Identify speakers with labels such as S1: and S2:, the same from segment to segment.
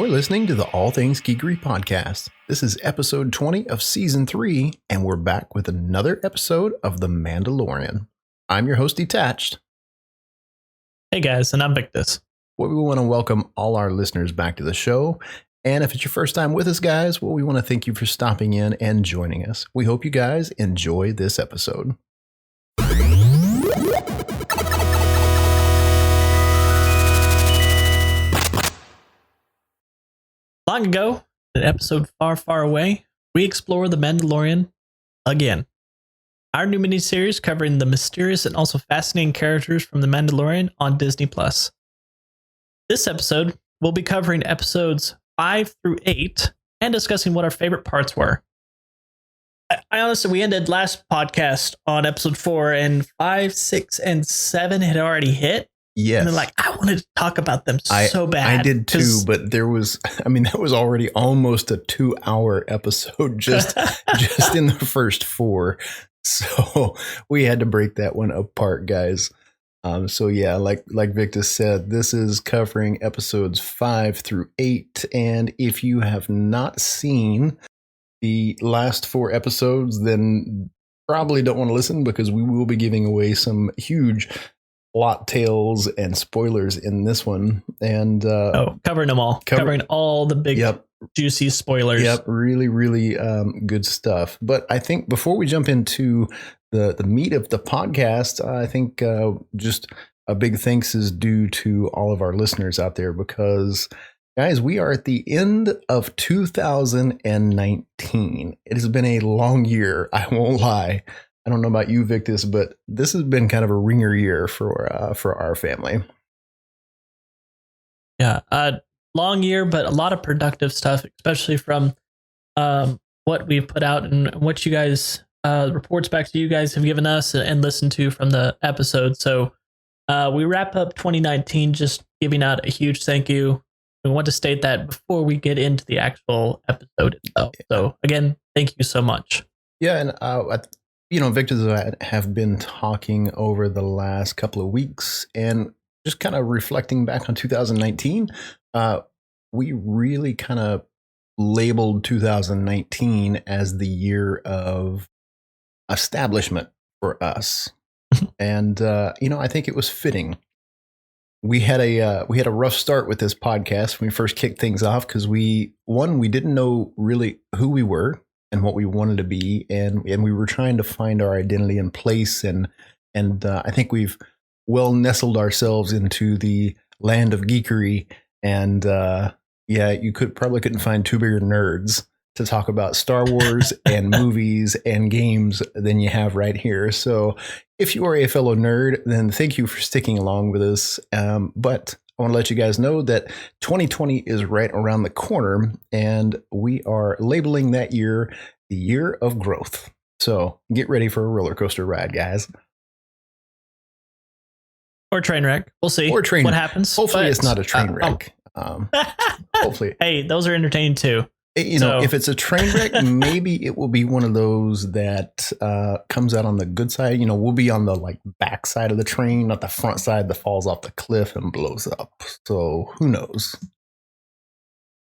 S1: You're listening to the All Things Geekery podcast. This is episode 20 of season 3, and we're back with another episode of The Mandalorian. I'm your host, Detached.
S2: Hey guys, and I'm Victus.
S1: We want to welcome all our listeners back to the show. And if it's your first time with us, guys, we want to thank you for stopping in and joining us. We hope you guys enjoy this episode.
S2: Long ago, in an episode far, far away, we explore the Mandalorian again. Our new miniseries covering the mysterious and also fascinating characters from the Mandalorian on Disney+. This episode, we'll be covering episodes 5 through 8 and discussing what our favorite parts were. I honestly, we ended last podcast on episode 4 and 5, 6, and 7 had already hit.
S1: Yes.
S2: And then I wanted to talk about them so bad.
S1: I did too, but that was already almost a 2-hour episode just in the first 4. So we had to break that one apart, guys. So yeah, like Victor said, this is covering episodes 5 through 8. And if you have not seen the last 4 episodes, then probably don't want to listen, because we will be giving away some huge plot tales and spoilers in this one. And
S2: covering them all. Covering all the big juicy spoilers.
S1: Yep, really, really good stuff. But I think before we jump into the meat of the podcast, I think just a big thanks is due to all of our listeners out there, because guys, we are at the end of 2019. It has been a long year, I won't lie. I don't know about you, Victus, but this has been kind of a ringer year for our family.
S2: Yeah, long year, but a lot of productive stuff, especially from what we've put out and what you guys reports back to you guys have given us and listened to from the episode. So we wrap up 2019 just giving out a huge thank you. We want to state that before we get into the actual episode itself. So again, thank you so much.
S1: Yeah, and Victor and I have been talking over the last couple of weeks and just kind of reflecting back on 2019. We really kind of labeled 2019 as the year of establishment for us. And, I think it was fitting. We had a rough start with this podcast when we first kicked things off, because we didn't know really who we were and what we wanted to be, and we were trying to find our identity and place, and I think we've well nestled ourselves into the land of geekery, and you couldn't find 2 bigger nerds to talk about Star Wars and movies and games than you have right here. So if you are a fellow nerd, then thank you for sticking along with us. But I want to let you guys know that 2020 is right around the corner, and we are labeling that year the year of growth. So get ready for a roller coaster ride, guys.
S2: Or train wreck. We'll see what happens.
S1: Hopefully it's not a train wreck. Hopefully.
S2: Hey, those are entertaining too.
S1: If it's a train wreck, maybe it will be one of those that comes out on the good side. We'll be on the back side of the train, not the front side that falls off the cliff and blows up. So who knows?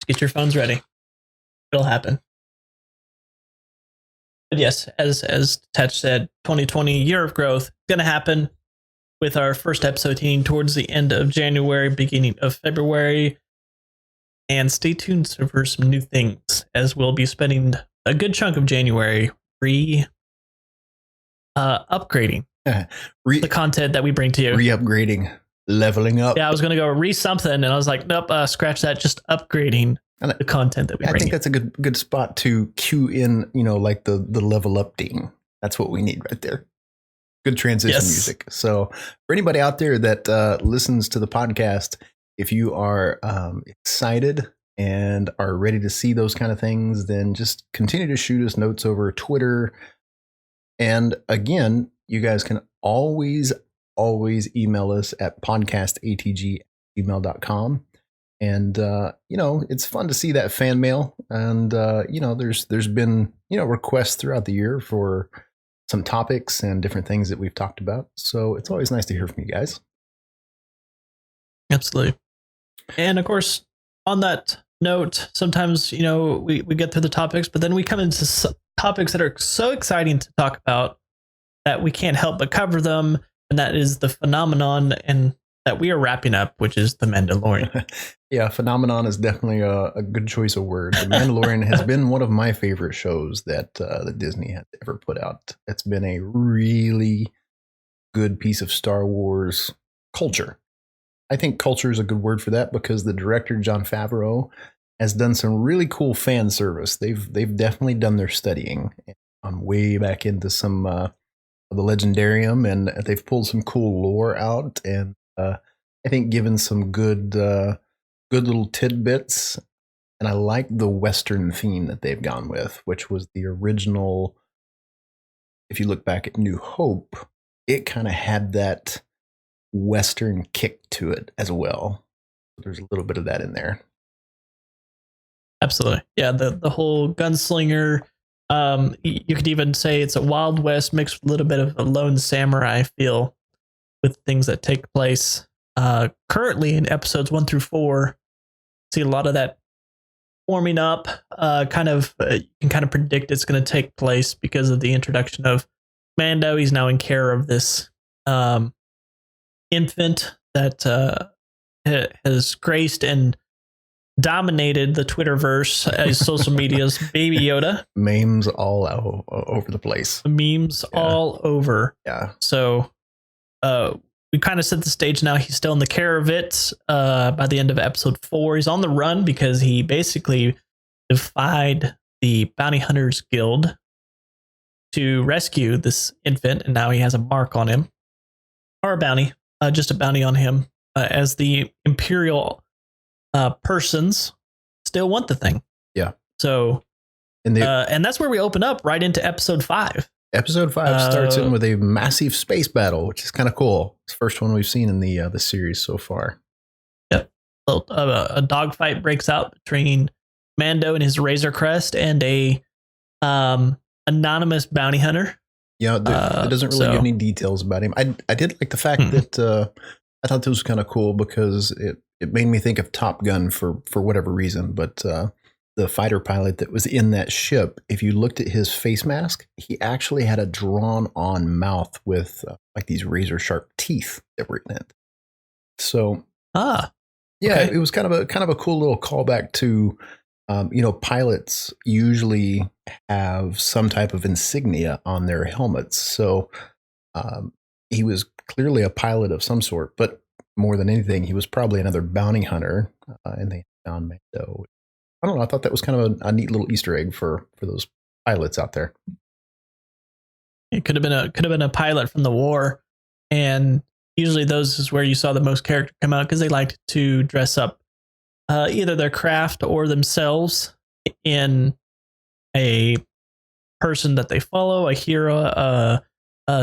S2: Get your phones ready. It'll happen. But yes, as Tetch said, 2020 year of growth going to happen with our first episode team towards the end of January, beginning of February. And stay tuned for some new things, as we'll be spending a good chunk of January upgrading the content that we bring to you.
S1: Re-upgrading, leveling up.
S2: Yeah, I was going to go something, and I was like, nope, scratch that. Just upgrading the content that we bring.
S1: I think that's a good spot to cue in, the level up ding. That's what we need right there. Good transition music. So for anybody out there that listens to the podcast, if you are excited and are ready to see those kind of things, then just continue to shoot us notes over Twitter. And again, you guys can always email us at podcastatg@gmail.com. And, it's fun to see that fan mail. And, there's been, requests throughout the year for some topics and different things that we've talked about. So it's always nice to hear from you guys.
S2: Absolutely. And of course, on that note. Sometimes, we get through the topics, but then we come into topics that are so exciting to talk about that we can't help but cover them. And that is the phenomenon and that we are wrapping up, which is The Mandalorian.
S1: Yeah, phenomenon is definitely a good choice of word. The Mandalorian has been one of my favorite shows that Disney has ever put out. It's been a really good piece of Star Wars culture. I think culture is a good word for that because the director, Jon Favreau, has done some really cool fan service. They've definitely done their studying on way back into some of the Legendarium, and they've pulled some cool lore out, and I think given some good little tidbits. And I like the Western theme that they've gone with, which was the original. If you look back at New Hope, it kind of had that Western kick to it as well. There's a little bit of that in there.
S2: Absolutely. Yeah, the whole gunslinger, you could even say it's a Wild West mixed with a little bit of a lone samurai feel with things that take place currently in episodes 1 through 4. See a lot of that forming up. You can kind of predict it's going to take place because of the introduction of Mando. He's now in care of this infant that has graced and dominated the Twitterverse as social media's Baby Yoda.
S1: Memes all over the place.
S2: Memes all over.
S1: Yeah.
S2: So we kind of set the stage now. He's still in the care of it by the end of episode 4. He's on the run because he basically defied the Bounty Hunters Guild to rescue this infant, and now he has a mark on him. Or a bounty. Just a bounty on him as the Imperial persons still want the thing.
S1: Yeah.
S2: So, and that's where we open up right into episode 5.
S1: Episode 5 starts in with a massive space battle, which is kind of cool. It's the first one we've seen in the series so far.
S2: Yep. A dogfight breaks out between Mando and his Razor Crest and a anonymous bounty hunter.
S1: Yeah, it doesn't really give any details about him. I did like the fact that I thought this was kind of cool because it made me think of Top Gun for whatever reason. But the fighter pilot that was in that ship, if you looked at his face mask, he actually had a drawn-on mouth with like these razor-sharp teeth that were in it. So, yeah, it was kind of a cool little callback to. Pilots usually have some type of insignia on their helmets. So he was clearly a pilot of some sort, but more than anything, he was probably another bounty hunter. And they found Mando. I don't know. I thought that was kind of a neat little Easter egg for those pilots out there.
S2: It could have been a pilot from the war, and usually those is where you saw the most character come out because they liked to dress up. Either their craft or themselves in a person that they follow, a hero,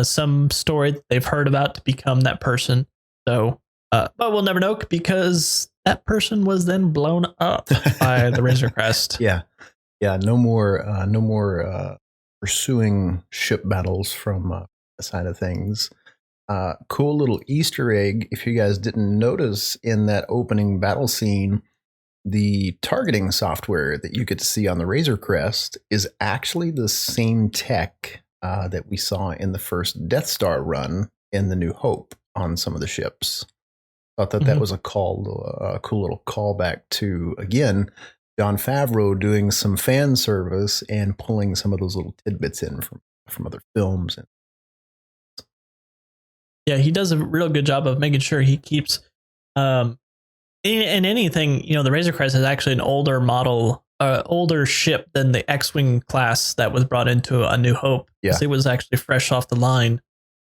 S2: some story that they've heard about to become that person. So, but we'll never know because that person was then blown up by the Razor Crest.
S1: Yeah. No more pursuing ship battles from the side of things. Cool little Easter egg. If you guys didn't notice in that opening battle scene, the targeting software that you get to see on the Razor Crest is actually the same tech that we saw in the first Death Star run in the New Hope on some of the ships. Thought that was a cool little callback to, again, Jon Favreau doing some fan service and pulling some of those little tidbits in from other films.
S2: Yeah, he does a real good job of making sure he keeps in anything, the Razor Crest is actually an older model, older ship than the X-Wing class that was brought into A New Hope.
S1: Yeah.
S2: It was actually fresh off the line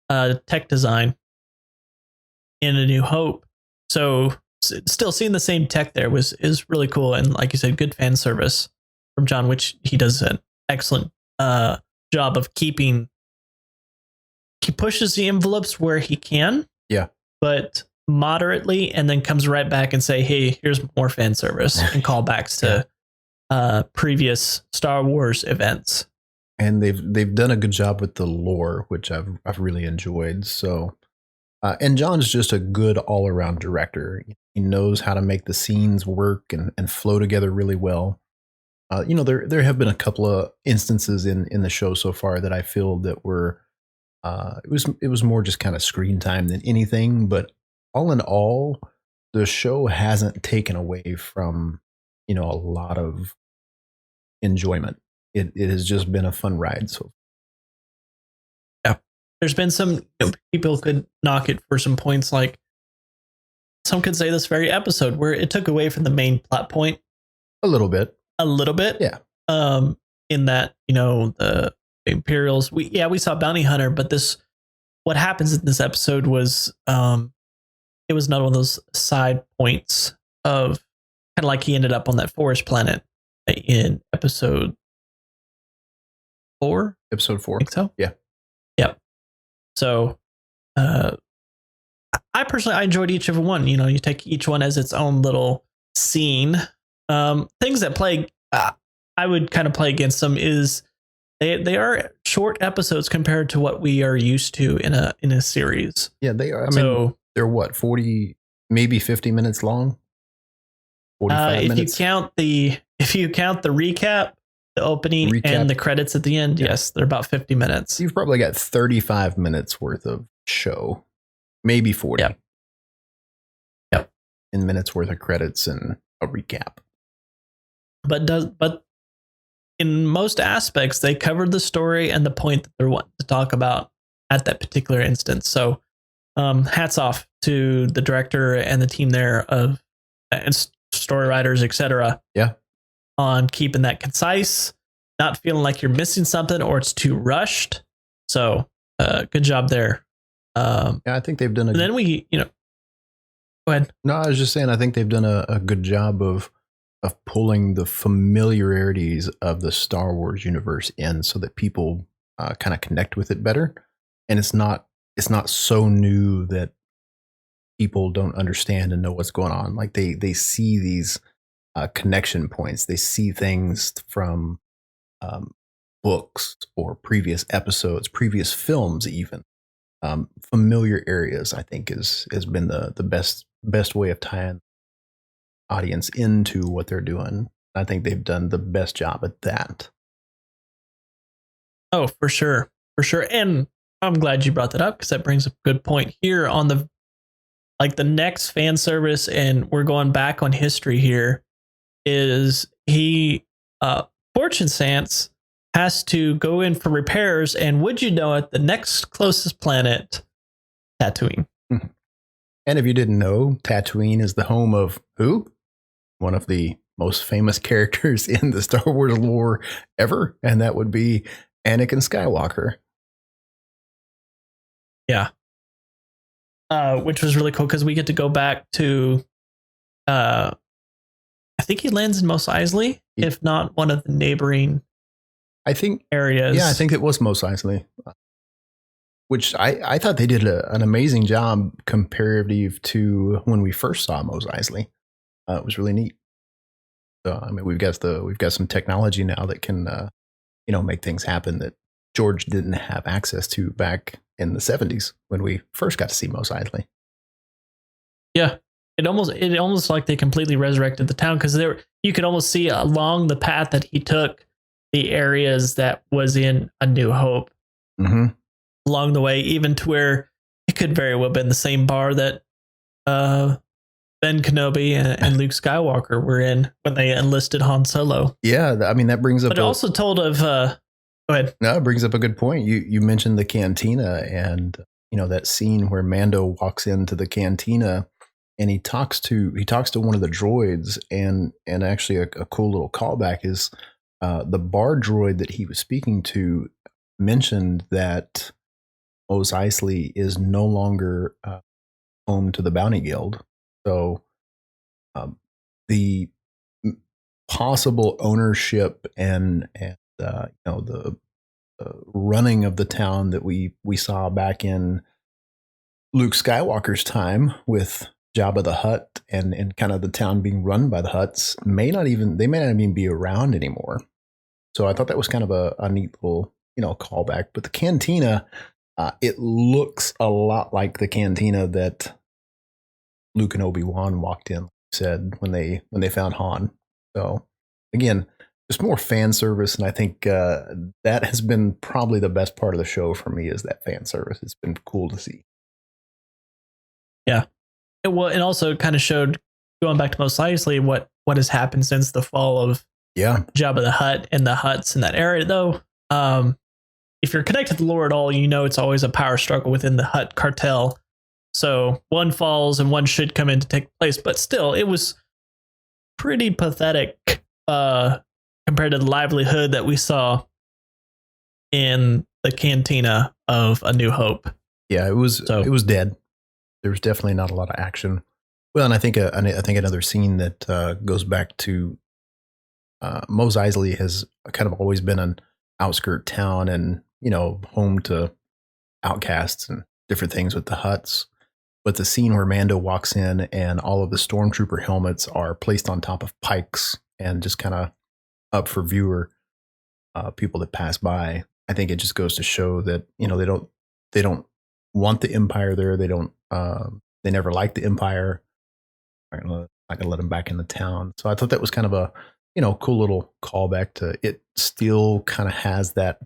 S2: tech design in A New Hope. So still seeing the same tech there is really cool. And like you said, good fan service from John, which he does an excellent job of keeping. He pushes the envelopes where he can.
S1: Yeah.
S2: But moderately, and then comes right back and say, hey, here's more fan service and callbacks to previous Star Wars events.
S1: And they've done a good job with the lore, which I've really enjoyed. So And John's just a good all around director. He knows how to make the scenes work and flow together really well. There have been a couple of instances in the show so far that I feel that were it was more just kind of screen time than anything. But all in all, the show hasn't taken away from a lot of enjoyment. It has just been a fun ride. So
S2: Yeah, there's been some people could knock it for some points, like some could say this very episode where it took away from the main plot point
S1: a little bit.
S2: Yeah. In that the Imperials, we saw Bounty Hunter, but what happens in this episode was it was not one of those side points of kind of like he ended up on that forest planet in episode 4.
S1: Episode 4.
S2: I think so.
S1: Yeah.
S2: Yep. So I personally I enjoyed each of one. You take each one as its own little scene. Things that play I would kind of play against them is they are short episodes compared to what we are used to in a series.
S1: Yeah, they are. I mean, they're what, 40, maybe 50 minutes long? 45 minutes?
S2: If you count the recap, the opening, and the credits at the end, yes, they're about 50 minutes.
S1: You've probably got 35 minutes worth of show, maybe 40.
S2: Yep.
S1: 10 minutes worth of credits and a recap.
S2: But in most aspects, they covered the story and the point that they're wanting to talk about at that particular instance. So hats off to the director and the team there and story writers, etc.
S1: Yeah.
S2: On keeping that concise, not feeling like you're missing something or it's too rushed. So good job there.
S1: Yeah, I think they've done
S2: then go ahead.
S1: No, I was just saying, I think they've done a good job of pulling the familiarities of the Star Wars universe in so that people kind of connect with it better. And it's not so new that people don't understand and know what's going on. Like they see these connection points. They see things from books or previous episodes, previous films, even familiar areas. I think has been the best way of tying audience into what they're doing. I think they've done the best job at that.
S2: Oh, for sure. And I'm glad you brought that up because that brings up a good point here on the next fan service. And we're going back on history here is Fortune Sans has to go in for repairs. And would you know it, the next closest planet, Tatooine.
S1: And if you didn't know, Tatooine is the home of who? One of the most famous characters in the Star Wars lore ever, and that would be Anakin Skywalker.
S2: Yeah. Which was really cool because we get to go back to I think he lands in Mos Eisley, if not one of the neighboring areas.
S1: Yeah, I think it was Mos Eisley. Which I thought they did an amazing job comparative to when we first saw Mos Eisley. It was really neat. So I mean, we've got some technology now that can make things happen that George didn't have access to back in the 70s when we first got to see Mos Eisley.
S2: Yeah, it almost like they completely resurrected the town because you could almost see along the path that he took the areas that was in A New Hope.
S1: Mm-hmm.
S2: Along the way, even to where it could very well have been the same bar that Ben Kenobi and Luke Skywalker were in when they enlisted Han Solo.
S1: Yeah, I mean, that brings up...
S2: But it also told of... go ahead.
S1: No, it brings up a good point. You mentioned the cantina and, that scene where Mando walks into the cantina and he talks to one of the droids and actually a cool little callback is the bar droid that he was speaking to mentioned that Mos Eisley is no longer home to the Bounty Guild. So the possible ownership and the running of the town that we saw back in Luke Skywalker's time with Jabba the Hutt and kind of the town being run by the Hutts may not even be around anymore. So I thought that was kind of a neat little callback. But the cantina, It looks a lot like the cantina that Luke and Obi-Wan walked in, said when they found Han. So again, just more fan service, and I think that has been probably the best part of the show for me, is that fan service. It's been cool to see.
S2: Yeah. It also kind of showed, going back to Mos Eisley, what has happened since the fall of Jabba the Hutt and the Hutts in that area, though. If you're connected to the lore at all, you know it's always a power struggle within the Hutt cartel. So one falls and one should come in to take place. But still, it was pretty pathetic compared to the livelihood that we saw in the cantina of A New Hope.
S1: Yeah, it was dead. There was definitely not a lot of action. Well, and I think another scene that goes back to Mos Eisley has kind of always been an outskirt town, and home to outcasts and different things with the Hutts. But the scene where Mando walks in and all of the stormtrooper helmets are placed on top of pikes and just kind of up for viewer people that pass by, I think it just goes to show that they don't want the Empire there. They don't. They never liked the Empire. I'm not gonna let them back in the town. So I thought that was kind of a cool little callback to it. Still kind of has that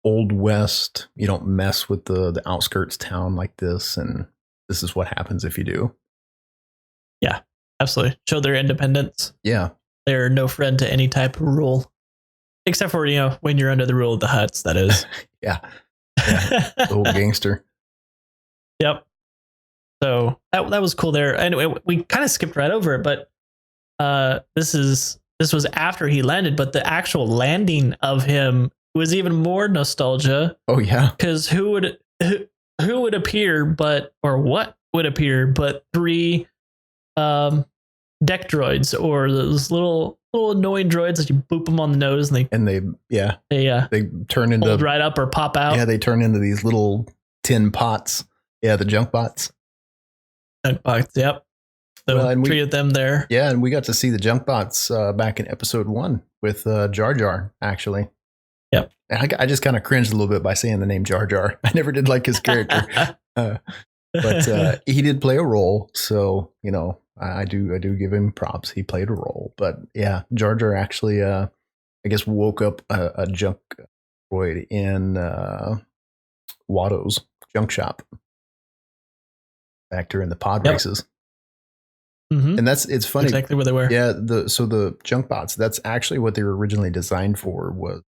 S1: Old West. You don't mess with the outskirts town like this, and this is what happens if you do.
S2: Yeah, absolutely. Show their independence.
S1: Yeah,
S2: they're no friend to any type of rule, except for when you're under the rule of the Hutts. That is.
S1: yeah, the old gangster.
S2: Yep. So that was cool there. Anyway, we kind of skipped right over it, but this was after he landed, but the actual landing of him was even more nostalgia.
S1: Oh yeah,
S2: because who would appear but three deck droids, or those little annoying droids that you boop them on the nose and they
S1: turn into
S2: hold right up or pop out.
S1: Yeah, they turn into these little tin pots. Yeah, the junk bots.
S2: Junk bots, yep. So we treated them there.
S1: Yeah, and we got to see the junk bots back in episode 1 with Jar Jar, actually.
S2: Yep.
S1: And I just kind of cringed a little bit by saying the name Jar Jar. I never did like his character. But he did play a role, so I do give him props. He played a role. But yeah, Jar Jar actually I guess woke up a junk droid in Watto's junk shop back during the pod races.
S2: Mm-hmm.
S1: And it's funny.
S2: Exactly where they were.
S1: Yeah, the junk bots, that's actually what they were originally designed for. Was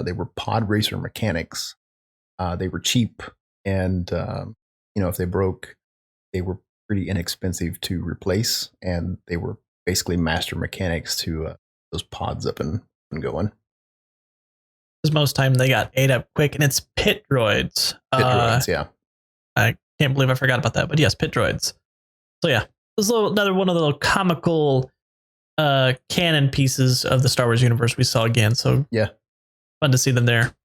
S1: they were pod racer mechanics. They were cheap, and if they broke, they were pretty inexpensive to replace, and they were basically master mechanics to those pods up and going.
S2: Because most time they got ate up quick, and it's pit droids.
S1: Yeah.
S2: I can't believe I forgot about that, but yes, pit droids. So yeah, this is another one of the little comical canon pieces of the Star Wars universe we saw again. So
S1: yeah,
S2: fun to see them there.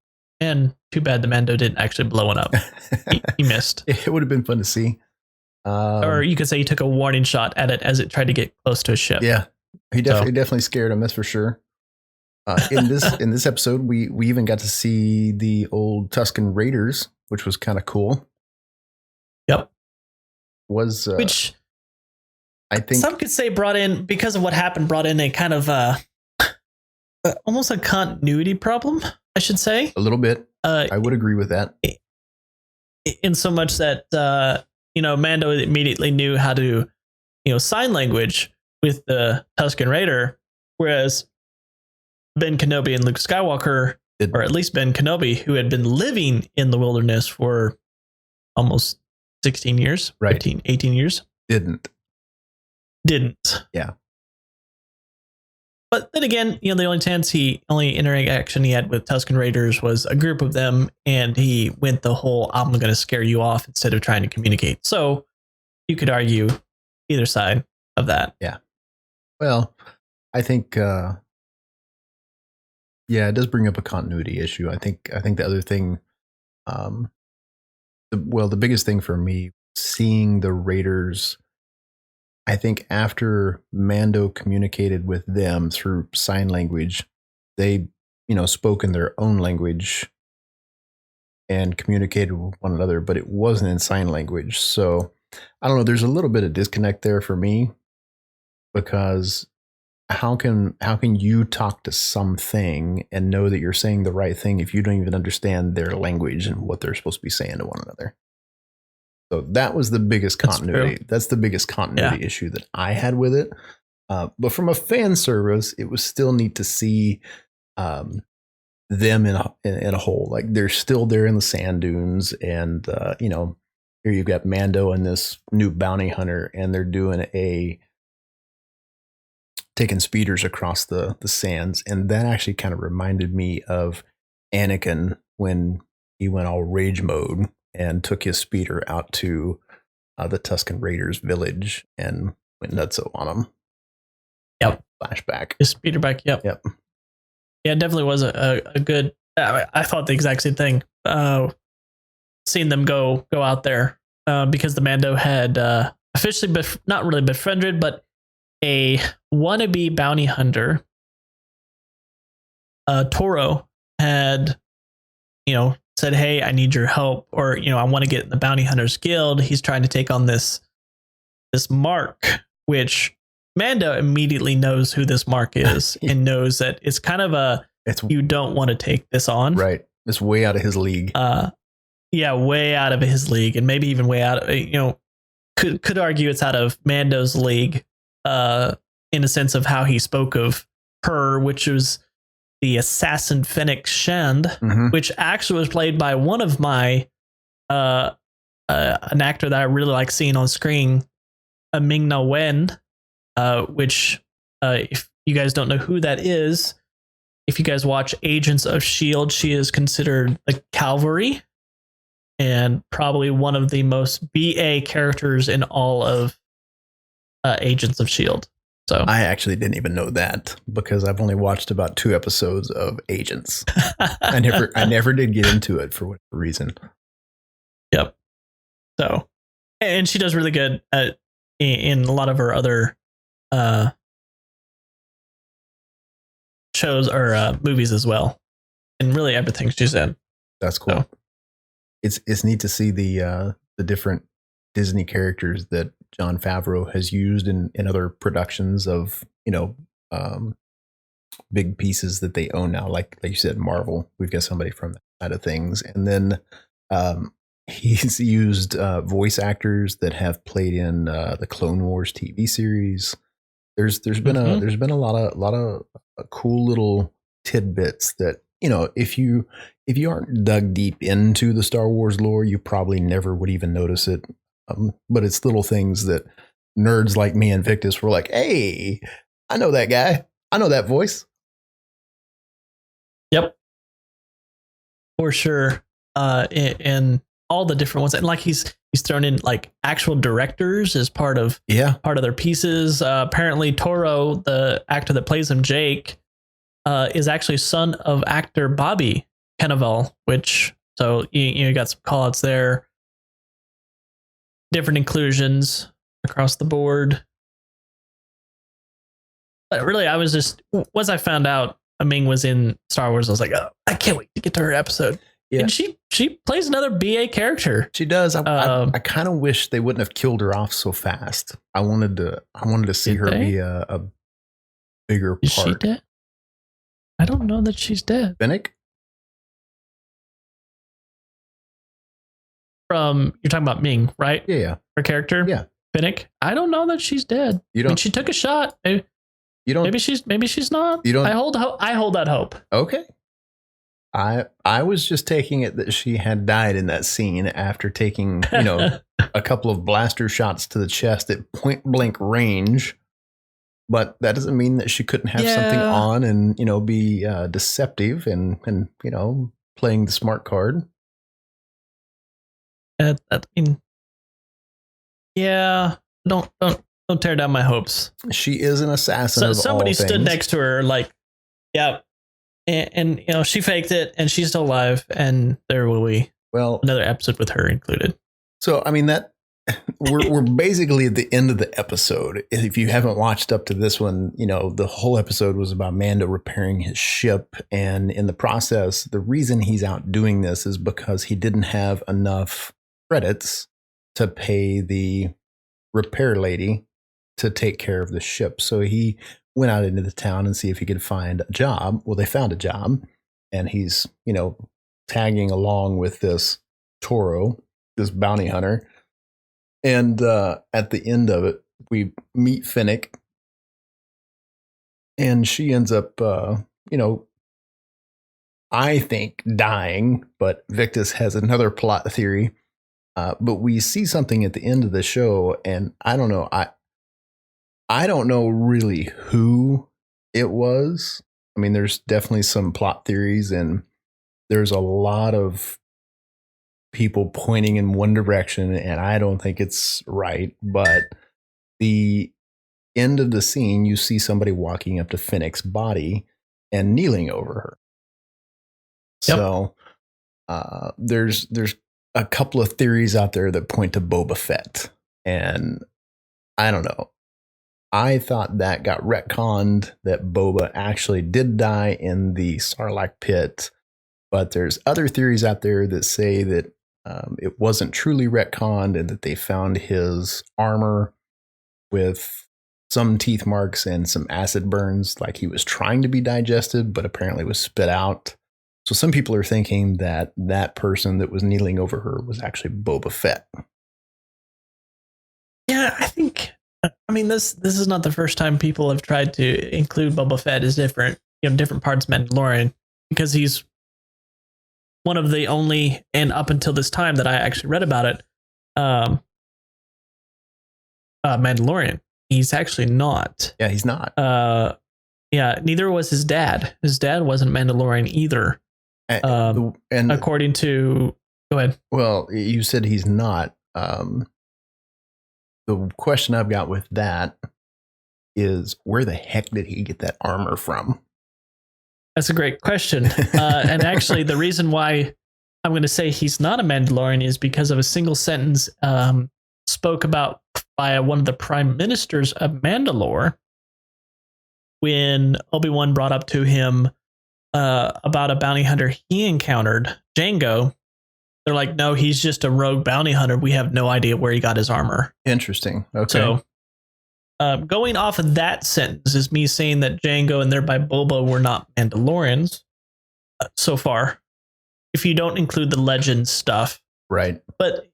S2: And too bad the Mando didn't actually blow one up. He missed.
S1: It would have been fun to see.
S2: Or you could say he took a warning shot at it as it tried to get close to a ship.
S1: Yeah, he definitely scared him. That's for sure. In this episode, we even got to see the old Tusken Raiders, which was kind of cool.
S2: Yep.
S1: Which I think
S2: some could say brought in, because of what happened, brought in a kind of almost a continuity problem, I should say.
S1: A little bit. I would agree with that.
S2: In so much that Mando immediately knew how to sign language with the Tusken Raider, whereas Ben Kenobi and Luke Skywalker, or at least Ben Kenobi, who had been living in the wilderness for almost 16 years,
S1: right.
S2: 15, 18 years.
S1: Didn't.
S2: Yeah. But then again, the only interaction he had with Tusken Raiders was a group of them, and he went the whole "I'm going to scare you off" instead of trying to communicate. So you could argue either side of that.
S1: Yeah. Well, I think it does bring up a continuity issue. I think the other thing, the biggest thing for me, seeing the Raiders, I think after Mando communicated with them through sign language, they, spoke in their own language and communicated with one another, but it wasn't in sign language. So I don't know. There's a little bit of disconnect there for me, because how can you talk to something and know that you're saying the right thing if you don't even understand their language and what they're supposed to be saying to one another? So that was the biggest continuity. That's the biggest continuity issue that I had with it. But from a fan service, it was still neat to see them in a whole. Like, they're still there in the sand dunes, and here you've got Mando and this new bounty hunter, and they're taking speeders across the sands. And that actually kind of reminded me of Anakin when he went all rage mode and took his speeder out to the Tusken Raiders village and went nutso on them.
S2: Yep.
S1: Flashback.
S2: His speeder bike. Yep.
S1: Yep.
S2: Yeah, it definitely was a good. I thought the exact same thing. Seeing them go out there because the Mando had officially not really befriended, but a wannabe bounty hunter. Toro had, said, "Hey, I need your help," or I want to get in the Bounty Hunters Guild. He's trying to take on this mark, which Mando immediately knows who this mark is and knows that it's kind of you don't want to take this on.
S1: Right. It's way out of his league.
S2: Yeah, way out of his league, and maybe even way out of, could argue it's out of Mando's league, in a sense of how he spoke of her, which was the assassin Fennec Shand, which actually was played by one of my an actor that I really like seeing on screen, Ming-Na Wen, which if you guys don't know who that is, if you guys watch Agents of S.H.I.E.L.D., she is considered the Cavalry and probably one of the most BA characters in all of Agents of S.H.I.E.L.D. So
S1: I actually didn't even know that, because I've only watched about 2 episodes of Agents. I never did get into it for whatever reason.
S2: Yep. So, and she does really good in a lot of her other shows or movies as well, and really everything she's in.
S1: That's cool. So. It's neat to see the different Disney characters that Jon Favreau has used in other productions of, big pieces that they own now. Like you said, Marvel, we've got somebody from that side of things. And then he's used voice actors that have played in the Clone Wars TV series. There's been a lot of cool little tidbits that, if you aren't dug deep into the Star Wars lore, you probably never would even notice it. But it's little things that nerds like me and Victus were like, "Hey, I know that guy. I know that voice."
S2: Yep, for sure. And all the different ones, and like he's thrown in like actual directors as part of their pieces. Apparently, Toro, the actor that plays him, Jake, is actually son of actor Bobby Cannavale, which so you got some call outs there. Different inclusions across the board. But really, I was just, once I found out Ming was in Star Wars, I was like, oh, I can't wait to get to her episode. Yeah. And she plays another BA character.
S1: She does. I kind of wish they wouldn't have killed her off so fast. I wanted to see her be a bigger part.
S2: Is she dead? I don't know that she's dead.
S1: Fennec?
S2: You're talking about Ming, right?
S1: Yeah.
S2: Her character?
S1: Yeah.
S2: Fennec? I don't know that she's dead.
S1: You don't. I mean,
S2: she took a shot. You don't. Maybe she's not.
S1: You don't.
S2: I hold out hope.
S1: Okay. I was just taking it that she had died in that scene after taking, a couple of blaster shots to the chest at point blank range. But that doesn't mean that she couldn't have something on and, be deceptive and playing the smart card.
S2: Don't tear down my hopes.
S1: She is an assassin. So
S2: somebody stood next to her, like, yeah, and she faked it, and she's still alive, and there will be another episode with her included.
S1: So I mean that we're basically at the end of the episode. If you haven't watched up to this one, the whole episode was about Mando repairing his ship, and in the process, the reason he's out doing this is because he didn't have enough credits to pay the repair lady to take care of the ship. So he went out into the town and see if he could find a job. Well, they found a job, and he's tagging along with this Toro, this bounty hunter. And at the end of it, we meet Finnick, and she ends up, I think dying, but Victus has another plot theory. But we see something at the end of the show, and I don't know. I don't know really who it was. I mean, there's definitely some plot theories, and there's a lot of people pointing in one direction, and I don't think it's right. But the end of the scene, you see somebody walking up to Finnick's body and kneeling over her. Yep. So there's a couple of theories out there that point to Boba Fett, and I don't know. I thought that got retconned, that Boba actually did die in the Sarlacc pit, but there's other theories out there that say that it wasn't truly retconned, and that they found his armor with some teeth marks and some acid burns, like he was trying to be digested, but apparently was spit out. So some people are thinking that that person that was kneeling over her was actually Boba Fett.
S2: Yeah, I think. I mean, this is not the first time people have tried to include Boba Fett as different parts of Mandalorian, because he's one of the only, and up until this time that I actually read about it, Mandalorian. He's actually not.
S1: Yeah, he's not.
S2: Yeah, neither was his dad. His dad wasn't Mandalorian either. And according to, go ahead.
S1: Well, you said he's not. The question I've got with that is, where the heck did he get that armor from?
S2: That's a great question. And actually, the reason why I'm going to say he's not a Mandalorian is because of a single sentence spoke about by one of the prime ministers of Mandalore, when Obi-Wan brought up to him about a bounty hunter he encountered, Jango. They're like, no, he's just a rogue bounty hunter. We have no idea where he got his armor.
S1: Interesting. Okay.
S2: So going off of that sentence is me saying that Jango and thereby Boba were not Mandalorians so far, if you don't include the legend stuff.
S1: Right.
S2: But,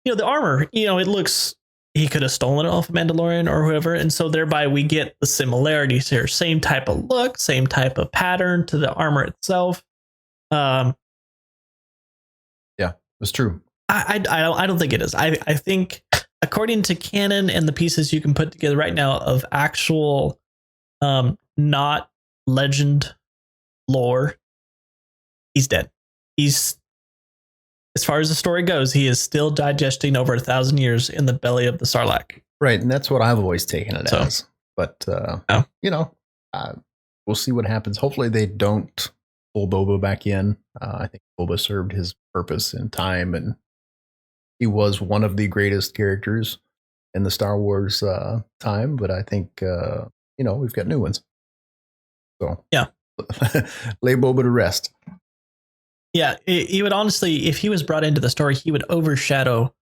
S2: the armor, it looks, he could have stolen it off of Mandalorian or whoever. And so thereby we get the similarities here. Same type of look, same type of pattern to the armor itself.
S1: It's true.
S2: I don't think it is. I think, according to canon and the pieces you can put together right now of actual not legend lore, he's dead. He's, as far as the story goes, he is still digesting over 1,000 years in the belly of the Sarlacc.
S1: Right, and that's what I've always taken it as. But we'll see what happens. Hopefully they don't pull Boba back in. I think Boba served his purpose in time, and he was one of the greatest characters in the Star Wars time. But I think we've got new ones. So
S2: yeah,
S1: lay Boba to rest.
S2: Yeah, he would honestly, if he was brought into the story, he would overshadow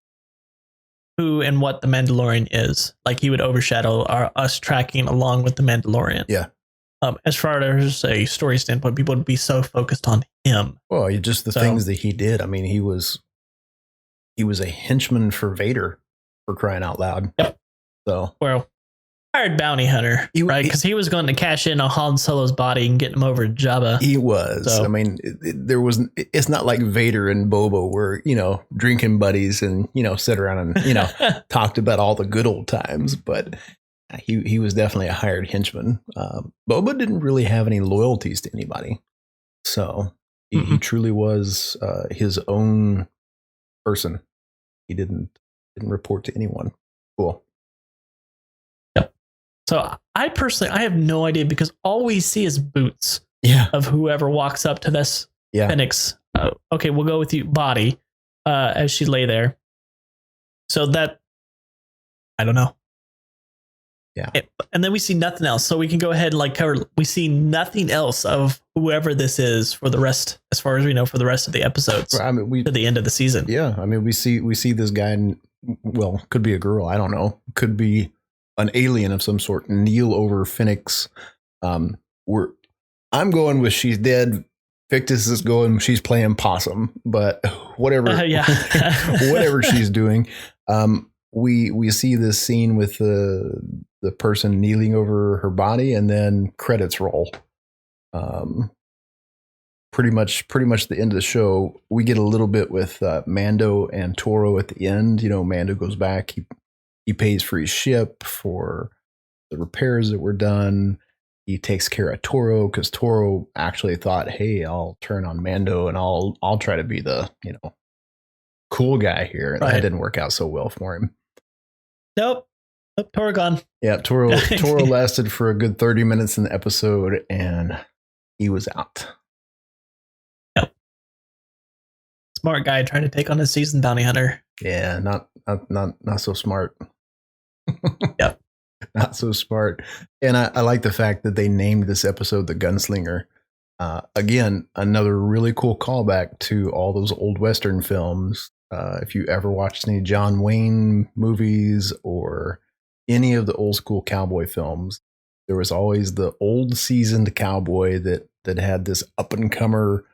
S2: who and what the Mandalorian is. Like, he would overshadow us tracking along with the Mandalorian.
S1: Yeah.
S2: As far as a story standpoint, people would be so focused on him.
S1: Well, just the things that he did. I mean, he was a henchman for Vader, for crying out loud.
S2: Yep.
S1: So,
S2: well, hired bounty hunter, right? Because he was going to cash in on Han Solo's body and get him over to Jabba.
S1: He was. So, I mean, it's not like Vader and Boba were, drinking buddies and, sit around and, talked about all the good old times. But he was definitely a hired henchman. Boba didn't really have any loyalties to anybody. So he truly was his own person. He didn't report to anyone. Cool.
S2: So I have no idea, because all we see is boots of whoever walks up to this Phoenix. Okay, we'll go with you, body, as she lay there. So that I don't know.
S1: Yeah.
S2: And then we see nothing else. So we can go ahead and like cover, we see nothing else of whoever this is for the rest, as far as we know, for the rest of the episodes
S1: I mean,
S2: to the end of the season.
S1: Yeah. I mean, we see this guy, well, could be a girl. I don't know. Could be an alien of some sort. Kneel over Phoenix. I'm going with she's dead. Victus is going, she's playing possum, but whatever, whatever she's doing. We see this scene with the person kneeling over her body, and then credits roll. Pretty much the end of the show. We get a little bit with Mando and Toro at the end. You know, Mando goes back. He pays for his ship for the repairs that were done. He takes care of Toro because Toro actually thought, "Hey, I'll turn on Mando and I'll try to be the cool guy here." And that didn't work out so well for him.
S2: Nope. Toro gone.
S1: Yeah, Toro lasted for a good 30 minutes in the episode, and he was out.
S2: Yep. Smart guy trying to take on a seasoned bounty hunter.
S1: Yeah, not so smart.
S2: Yep.
S1: Not so smart. And I like the fact that they named this episode The Gunslinger. Again, another really cool callback to all those old Western films. If you ever watched any John Wayne movies or any of the old school cowboy films, there was always the old seasoned cowboy that had this up and comer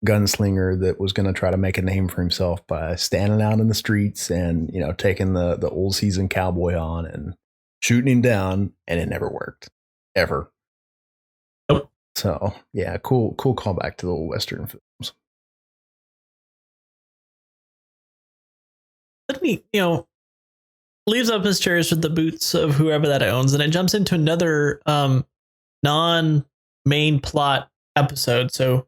S1: gunslinger that was going to try to make a name for himself by standing out in the streets and taking the old seasoned cowboy on and shooting him down, and it never worked ever.
S2: Nope.
S1: So yeah, cool callback to the old Western films.
S2: Let me, leaves up his chairs with the boots of whoever that owns, and it jumps into another non-main plot episode. So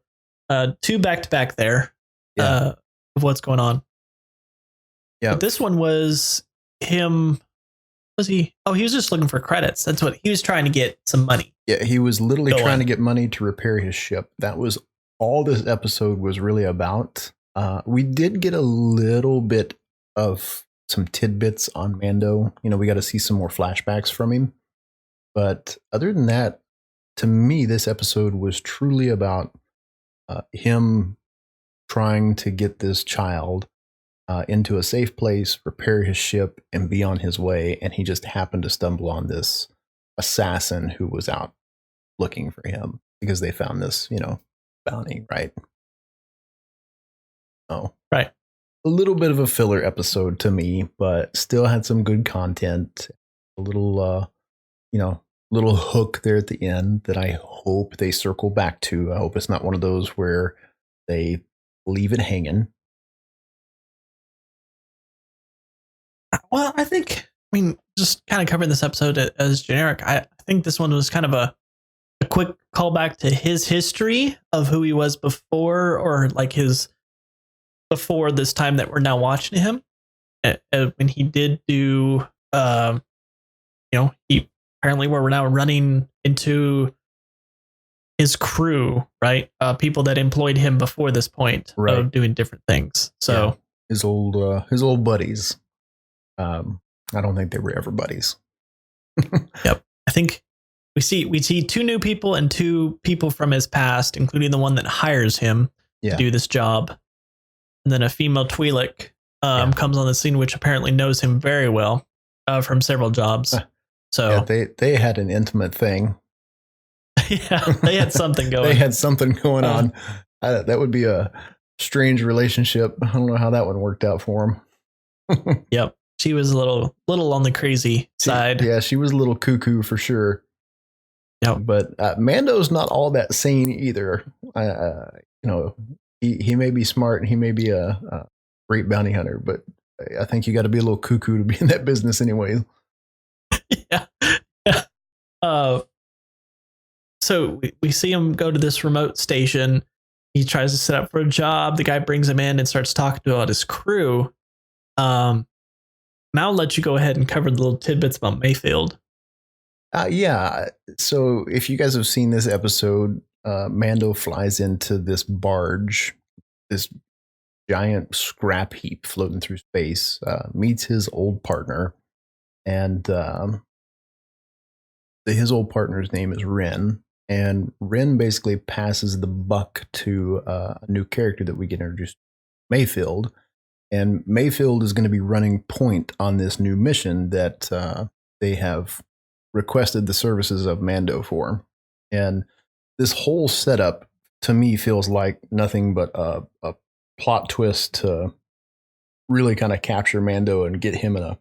S2: 2 back-to-back there of what's going on. Yeah. But this one was him. Was he? Oh, he was just looking for credits. That's what he was trying to get, some money.
S1: Yeah, he was literally trying to get money to repair his ship. That was all this episode was really about. We did get a little bit of some tidbits on Mando. We got to see some more flashbacks from him. But other than that, to me, this episode was truly about him trying to get this child into a safe place, repair his ship, and be on his way. And he just happened to stumble on this assassin who was out looking for him because they found this, bounty, right? Oh,
S2: right.
S1: A little bit of a filler episode to me, but still had some good content. A little, little hook there at the end that I hope they circle back to. I hope it's not one of those where they leave it hanging.
S2: Well, just kind of covering this episode as generic, I think this one was kind of a quick callback to his history of who he was before, or like his before this time that we're now watching him. When he did do, he apparently where we're now running into his crew, right? People that employed him before this point of doing different things. So
S1: his old buddies. I don't think they were ever buddies.
S2: Yep. I think we see 2 new people and 2 people from his past, including the one that hires him to do this job. And then a female Twi'lek comes on the scene, which apparently knows him very well from several jobs. So
S1: they had an intimate thing.
S2: Yeah, they had something going.
S1: They had something going on. That would be a strange relationship. I don't know how that one worked out for him.
S2: Yep. She was a little on the crazy side.
S1: Yeah, she was a little cuckoo for sure.
S2: Yeah,
S1: but Mando's not all that sane either. He may be smart and he may be a great bounty hunter, but I think you got to be a little cuckoo to be in that business anyway.
S2: Yeah. So we see him go to this remote station. He tries to set up for a job. The guy brings him in and starts talking about his crew. Now I'll let you go ahead and cover the little tidbits about Mayfield.
S1: Yeah. So if you guys have seen this episode, Mando flies into this barge, this giant scrap heap floating through space, meets his old partner, and his old partner's name is Ren. And Ren basically passes the buck to a new character that we get introduced to, Mayfield. And Mayfield is going to be running point on this new mission that they have requested the services of Mando for. And this whole setup to me feels like nothing but a plot twist to really kind of capture Mando and get him in a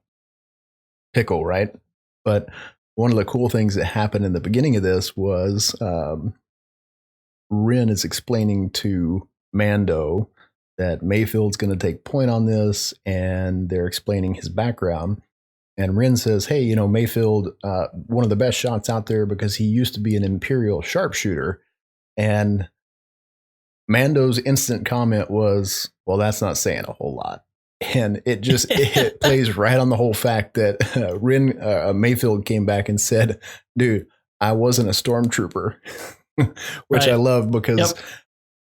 S1: pickle, right? But one of the cool things that happened in the beginning of this was Ren is explaining to Mando that Mayfield's going to take point on this, and they're explaining his background. And Ren says, hey, you know, Mayfield, one of the best shots out there because he used to be an Imperial sharpshooter. And Mando's instant comment was, well, that's not saying a whole lot. And it just it plays right on the whole fact that Mayfield came back and said, dude, I wasn't a stormtrooper, which I love because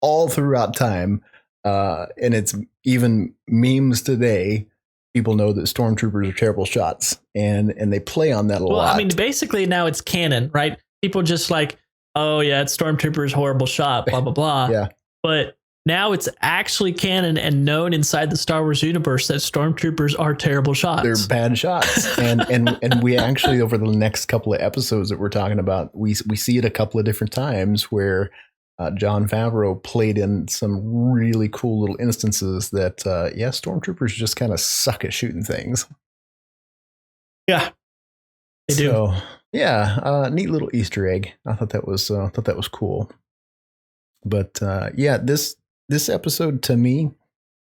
S1: all throughout time, and it's even memes today, people know that stormtroopers are terrible shots, and they play on that a lot.
S2: Well, I mean, basically now it's canon, right? People just like, oh yeah, it's stormtroopers, horrible shot, blah, blah, blah.
S1: Yeah.
S2: But now it's actually canon and known inside the Star Wars universe that stormtroopers are terrible shots.
S1: They're bad shots. And we actually, over the next couple of episodes that we're talking about, we see it a couple of different times where Jon Favreau played in some really cool little instances that, stormtroopers just kind of suck at shooting things.
S2: Yeah, they do.
S1: So, yeah, neat little Easter egg. I thought that was cool. But this episode to me,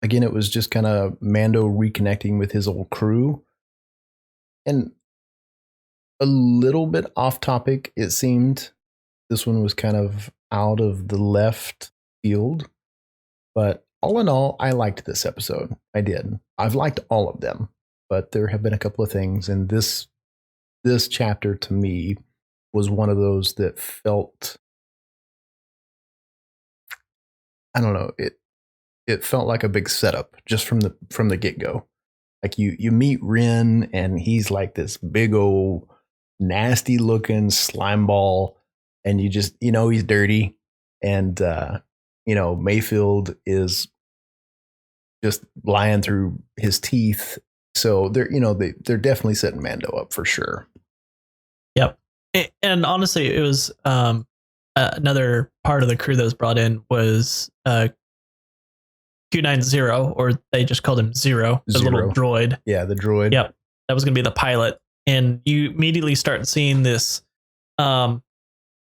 S1: again, it was just kind of Mando reconnecting with his old crew, and a little bit off topic. It seemed this one was kind of out of the left field, but all in all, I liked this episode. I did. I've liked all of them, but there have been a couple of things, and this chapter to me was one of those that felt, I don't know, it felt like a big setup just from the get-go. Like you meet Ren, and he's like this big old nasty looking slime ball, and you just, you know, he's dirty, and Mayfield is just lying through his teeth. So they're definitely setting Mando up for sure.
S2: Yep. And honestly, it was another part of the crew that was brought in was Q90, or they just called him Zero, the little droid.
S1: Yeah, the droid.
S2: Yep. That was going to be the pilot. And you immediately start seeing this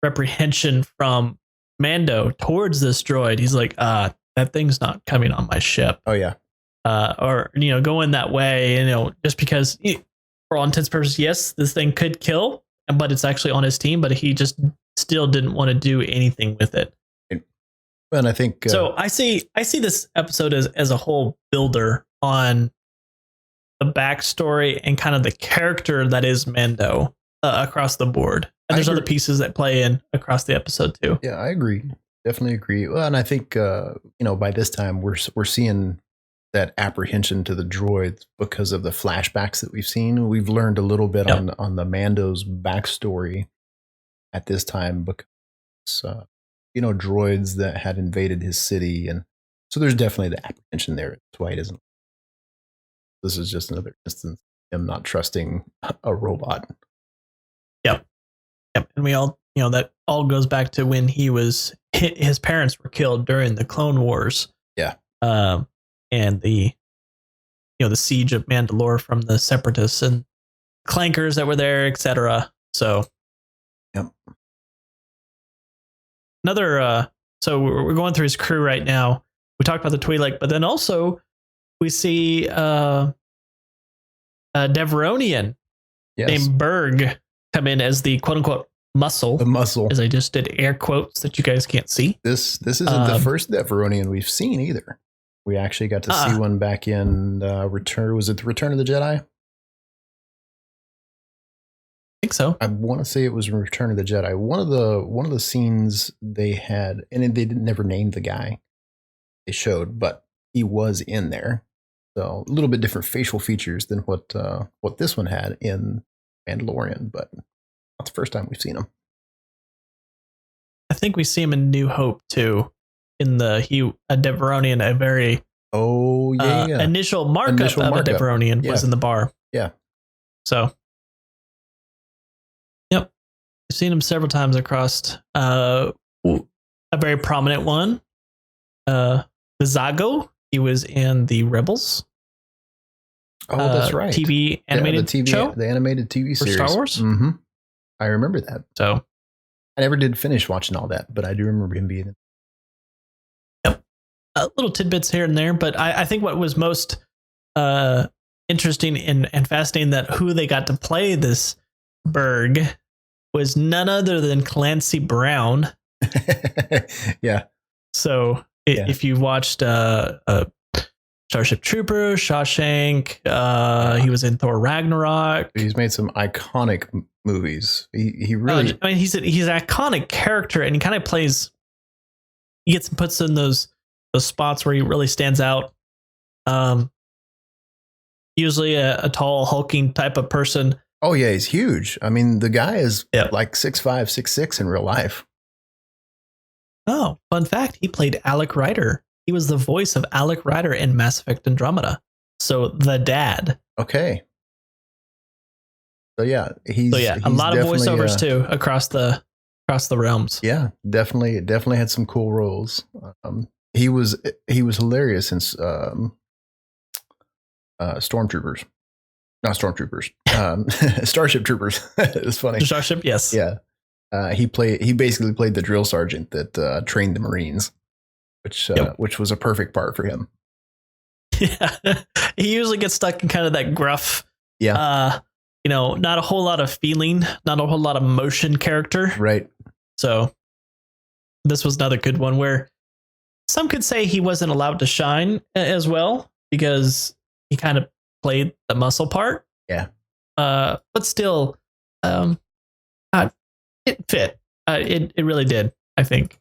S2: reprehension from Mando towards this droid. He's like, that thing's not coming on my ship.
S1: Oh, yeah.
S2: Or, going that way, just because, for all intents and purposes, yes, this thing could kill, but it's actually on his team, but he just still didn't want to do anything with it.
S1: And I think
S2: so. I see this episode as a whole builder on the backstory and kind of the character that is Mando across the board. And there's other pieces that play in across the episode too.
S1: Yeah, I agree. Definitely agree. Well, and I think by this time we're seeing that apprehension to the droids because of the flashbacks that we've seen. We've learned a little bit on the Mando's backstory at this time because droids that had invaded his city, and so there's definitely the apprehension there. That's why it isn't. This is just another instance of him not trusting a robot.
S2: Yep. And we all, that all goes back to when his parents were killed during the Clone Wars.
S1: Yeah.
S2: And the siege of Mandalore from the Separatists and clankers that were there, etc. So,
S1: yep.
S2: Another, so we're going through his crew right now. We talked about the Twi'lek, but then also we see Deveronian named Berg come in as the quote unquote muscle.
S1: The muscle.
S2: As I just did air quotes that you guys can't see.
S1: This isn't the first Deveronian we've seen either. We actually got to see one back in Return. Was it the Return of the Jedi? I
S2: think so.
S1: I want to say it was Return of the Jedi. One of the scenes they had, and they never named the guy they showed, but he was in there. So a little bit different facial features than what this one had in Mandalorian, but not the first time we've seen him.
S2: I think we see him in New Hope too. In the a Deveronian, a very initial markup of a Deveronian was in the bar.
S1: Yeah.
S2: So, yep, I've seen him several times across. A very prominent one, Vizago. He was in the Rebels.
S1: Oh, that's right.
S2: TV animated show,
S1: the animated TV series
S2: for Star Wars.
S1: Mm-hmm. I remember that.
S2: So
S1: I never did finish watching all that, but I do remember him being in.
S2: Yep, little tidbits here and there. But I think what was most interesting and fascinating that who they got to play this Berg was none other than Clancy Brown.
S1: Yeah.
S2: So if you watched Starship Troopers, Shawshank, he was in Thor Ragnarok.
S1: He's made some iconic movies. He really.
S2: I mean, he's an iconic character, and he kind of plays. He puts in those spots where he really stands out. Usually a tall, hulking type of person.
S1: Oh yeah, he's huge. I mean, the guy is like 6'5", 6'6" in real life.
S2: Oh, fun fact: he played Alec Ryder. He was the voice of Alec Ryder in Mass Effect Andromeda. So the dad.
S1: Okay. So yeah, he's
S2: a lot of voiceovers too across the realms.
S1: Yeah, definitely had some cool roles. He was hilarious in Stormtroopers. Not Stormtroopers. Starship Troopers. It's funny.
S2: Starship, yes.
S1: Yeah. He basically played the drill sergeant that trained the Marines, which was a perfect part for him.
S2: Yeah. He usually gets stuck in kind of that gruff, not a whole lot of feeling, not a whole lot of motion character.
S1: Right.
S2: So this was another good one where some could say he wasn't allowed to shine as well because he kind of played the muscle part.
S1: Yeah.
S2: But still, it fit. It really did, I think,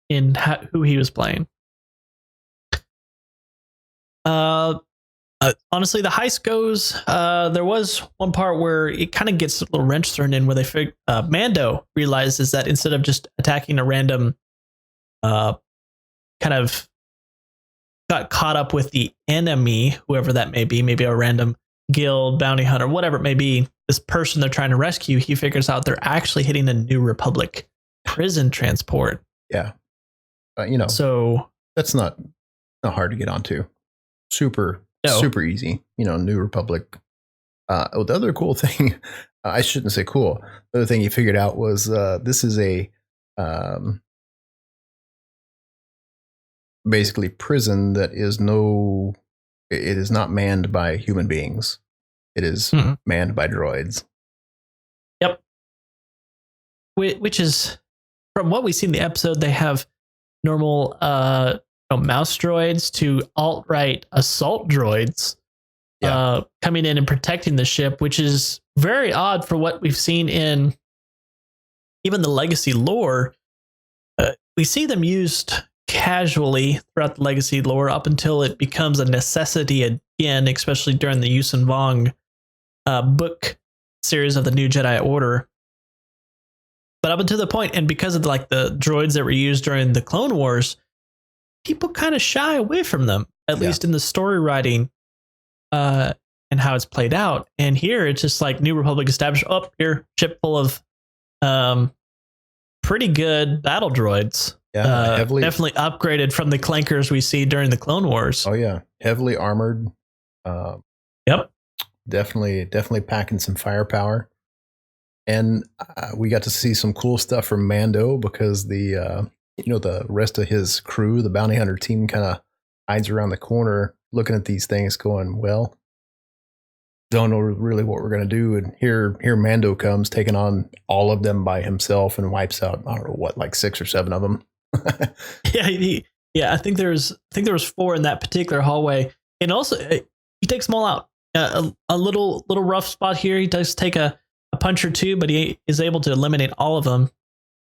S2: in who he was playing. Honestly, the heist goes. There was one part where it kind of gets a little wrench thrown in, where Mando realizes that instead of just attacking a random, kind of got caught up with the enemy, whoever that may be, maybe a random guild, bounty hunter, whatever it may be, this person they're trying to rescue, he figures out they're actually hitting a New Republic prison transport.
S1: Yeah.
S2: So
S1: that's not hard to get onto. Super easy. New Republic. The other cool thing, I shouldn't say cool. The other thing he figured out was this is a basically prison that is it is not manned by human beings. It is manned by droids.
S2: Yep. Which is, from what we see in the episode, they have normal mouse droids to alt-right assault droids coming in and protecting the ship, which is very odd for what we've seen in even the Legacy lore. We see them used casually throughout the Legacy lore up until it becomes a necessity again, especially during the Yuuzhan Vong book series of the New Jedi Order. But up until the point, and because of the droids that were used during the Clone Wars, people kind of shy away from them, at least in the story writing and how it's played out. And here it's just like New Republic established, here, ship full of pretty good battle droids.
S1: Yeah,
S2: definitely upgraded from the clankers we see during the Clone Wars.
S1: Oh yeah, heavily armored.
S2: Yep,
S1: definitely packing some firepower. And we got to see some cool stuff from Mando because the rest of his crew, the bounty hunter team, kind of hides around the corner looking at these things, going, "Well, don't know really what we're gonna do." And here Mando comes, taking on all of them by himself and wipes out, I don't know what, like 6 or 7 of them.
S2: I think there was 4 in that particular hallway, and also he takes them all out. A little rough spot here. He does take a punch or two, but he is able to eliminate all of them.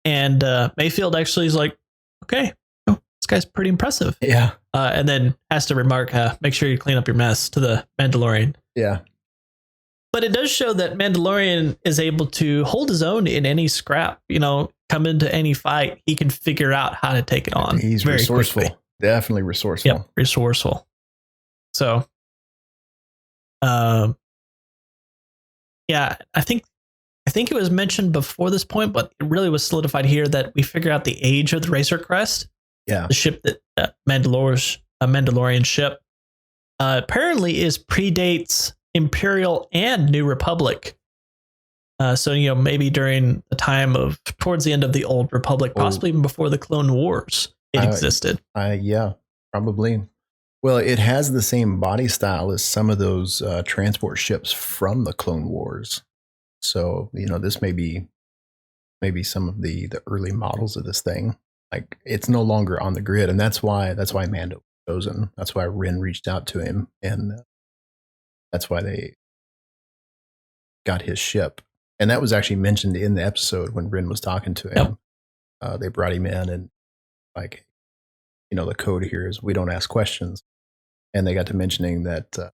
S2: And Mayfield actually is like, okay, this guy's pretty impressive.
S1: Yeah,
S2: and then has to remark, make sure you clean up your mess to the Mandalorian.
S1: Yeah.
S2: But it does show that Mandalorian is able to hold his own in any scrap, come into any fight. He can figure out how to take it on.
S1: He's
S2: very
S1: resourceful.
S2: quickly.
S1: Definitely resourceful.
S2: Yep, resourceful. So, yeah, I think it was mentioned before this point, but it really was solidified here that we figure out the age of the Razor Crest.
S1: Yeah.
S2: The ship that Mandalorian ship apparently predates Imperial and New Republic. So maybe during the time of towards the end of the Old Republic, possibly even before the Clone Wars, it existed.
S1: Yeah, probably. Well, it has the same body style as some of those transport ships from the Clone Wars. So this may be some of the early models of this thing. Like, it's no longer on the grid, and that's why Mando was chosen. That's why Rin reached out to him, and that's why they got his ship. And that was actually mentioned in the episode when Rin was talking to him. Yep. They brought him in, and like, the code here is we don't ask questions. And they got to mentioning that,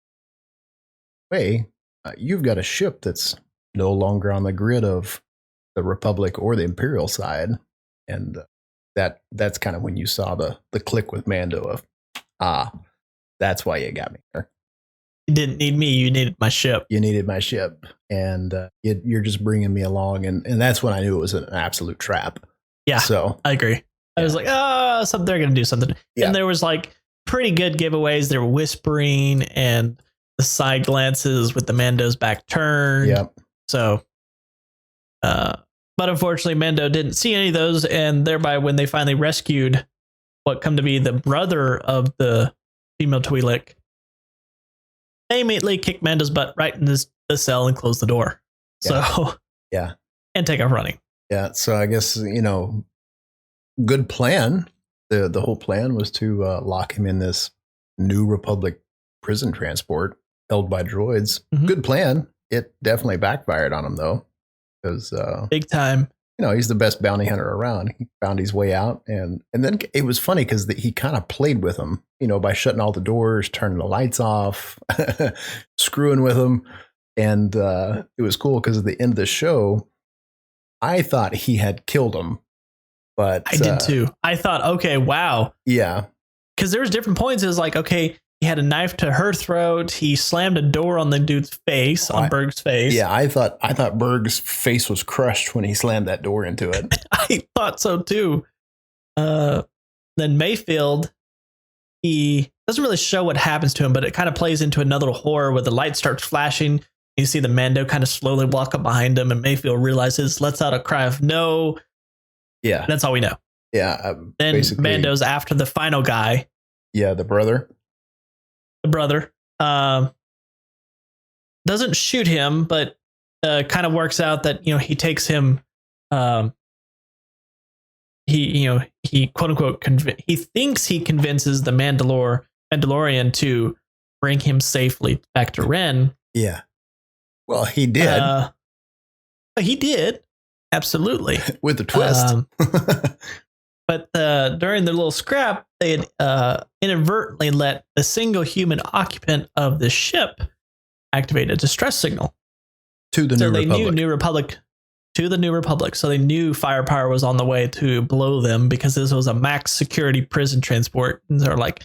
S1: you've got a ship that's no longer on the grid of the Republic or the Imperial side, and that's kind of when you saw the click with Mando of, that's why you got me here.
S2: You didn't need me. You needed my ship.
S1: You needed my ship, and you're just bringing me along, and that's when I knew it was an absolute trap.
S2: Yeah,
S1: so
S2: I agree. I was like, they're gonna do something. Yeah. And there was like pretty good giveaways. They were whispering and the side glances with the Mando's back turned.
S1: Yep.
S2: So, but unfortunately, Mando didn't see any of those, and thereby, when they finally rescued what come to be the brother of the female Twi'lek, they immediately kicked Mando's butt right in the cell and closed the door.
S1: Yeah.
S2: So,
S1: yeah,
S2: and take off running.
S1: Yeah. So I guess good plan. The whole plan was to lock him in this New Republic prison transport held by droids. Mm-hmm. Good plan. It definitely backfired on him, though, because
S2: big time.
S1: He's the best bounty hunter around. He found his way out, and then it was funny because he kind of played with him, by shutting all the doors, turning the lights off, screwing with him, and it was cool because at the end of the show, I thought he had killed him. But
S2: I did too. I thought, okay, wow.
S1: Yeah.
S2: Because there's different points. It was like, okay, he had a knife to her throat. He slammed a door on the dude's face, on Berg's face.
S1: Yeah, I thought Berg's face was crushed when he slammed that door into it.
S2: I thought so too. Then Mayfield, he doesn't really show what happens to him, but it kind of plays into another horror where the light starts flashing. You see the Mando kind of slowly walk up behind him, and Mayfield realizes, lets out a cry of no.
S1: Yeah.
S2: That's all we know.
S1: Yeah.
S2: Then Mando's after the final guy.
S1: Yeah, the brother.
S2: Doesn't shoot him, but kind of works out that, he takes him, he quote unquote, he thinks he convinces the Mandalorian to bring him safely back to Ren.
S1: Yeah. Well, he did.
S2: He did. Absolutely.
S1: With a twist.
S2: But during the little scrap, they had inadvertently let a single human occupant of the ship activate a distress signal.
S1: To the New Republic.
S2: So they knew New Republic. To the New Republic. So they knew firepower was on the way to blow them because this was a max security prison transport. And they're like,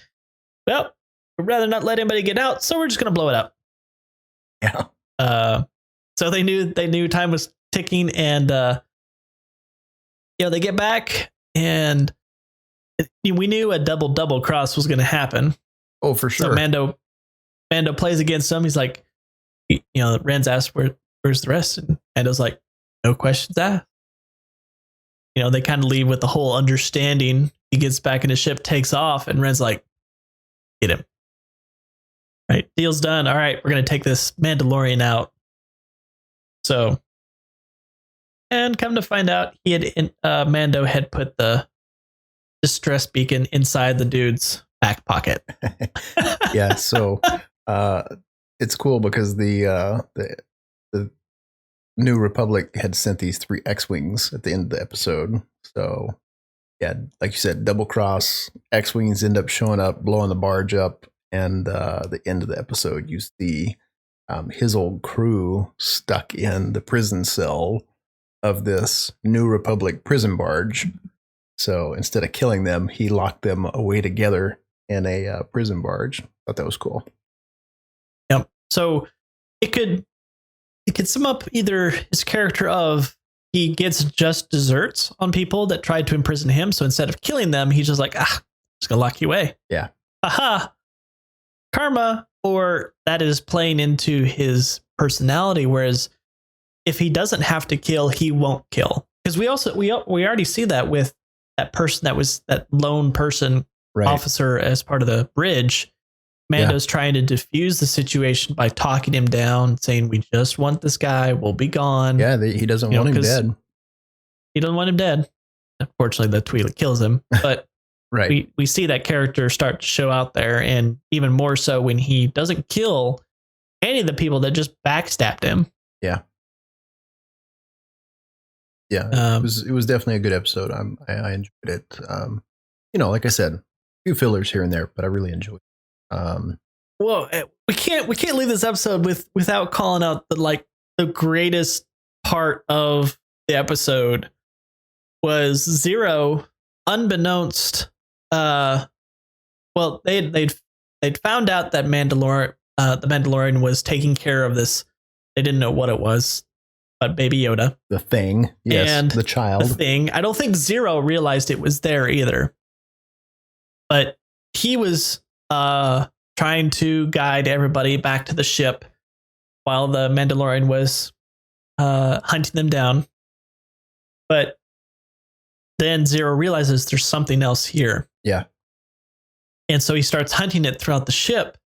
S2: well, we'd rather not let anybody get out, so we're just going to blow it up.
S1: Yeah.
S2: So they knew time was ticking, and they get back, and we knew a double cross was going to happen.
S1: Oh, for sure.
S2: So Mando plays against them. He's like, Ren's asked, where's the rest? And Mando's like, no questions asked. They kind of leave with the whole understanding. He gets back in his ship, takes off, and Ren's like, get him. Right, deal's done. All right, we're going to take this Mandalorian out. So, and come to find out, Mando had put the distress beacon inside the dude's back pocket.
S1: Yeah, so it's cool because the New Republic had sent these 3 X-Wings at the end of the episode. So Yeah, like you said, double cross. X-wings end up showing up, blowing the barge up, and the end of the episode, you see his old crew stuck in the prison cell of this New Republic prison barge. So instead of killing them, he locked them away together in a prison barge. Thought that was cool.
S2: Yep. So it could sum up either his character of he gets just desserts on people that tried to imprison him. So instead of killing them, he's just like, just gonna lock you away.
S1: Yeah.
S2: Aha. Karma. Or that is playing into his personality. Whereas if he doesn't have to kill, he won't kill. Because we already see that with that person that was that lone person officer as part of the bridge. Mando's trying to diffuse the situation by talking him down, saying, we just want this guy. We'll be gone.
S1: Yeah, he doesn't want him dead.
S2: He doesn't want him dead. Unfortunately, the Twi'lek kills him. But we see that character start to show out there. And even more so when he doesn't kill any of the people that just backstabbed him.
S1: Yeah. Yeah, it was definitely a good episode. I enjoyed it. Like I said, a few fillers here and there, but I really enjoyed it.
S2: Well, we can't leave this episode without calling out the greatest part of the episode was Zero, unbeknownst. They'd found out that the Mandalorian was taking care of this. They didn't know what it was, but Baby Yoda,
S1: the thing, yes, and the child,
S2: the thing. I don't think Zero realized it was there either, but he was trying to guide everybody back to the ship while the Mandalorian was hunting them down. But then Zero realizes there's something else here.
S1: Yeah.
S2: And so he starts hunting it throughout the ship,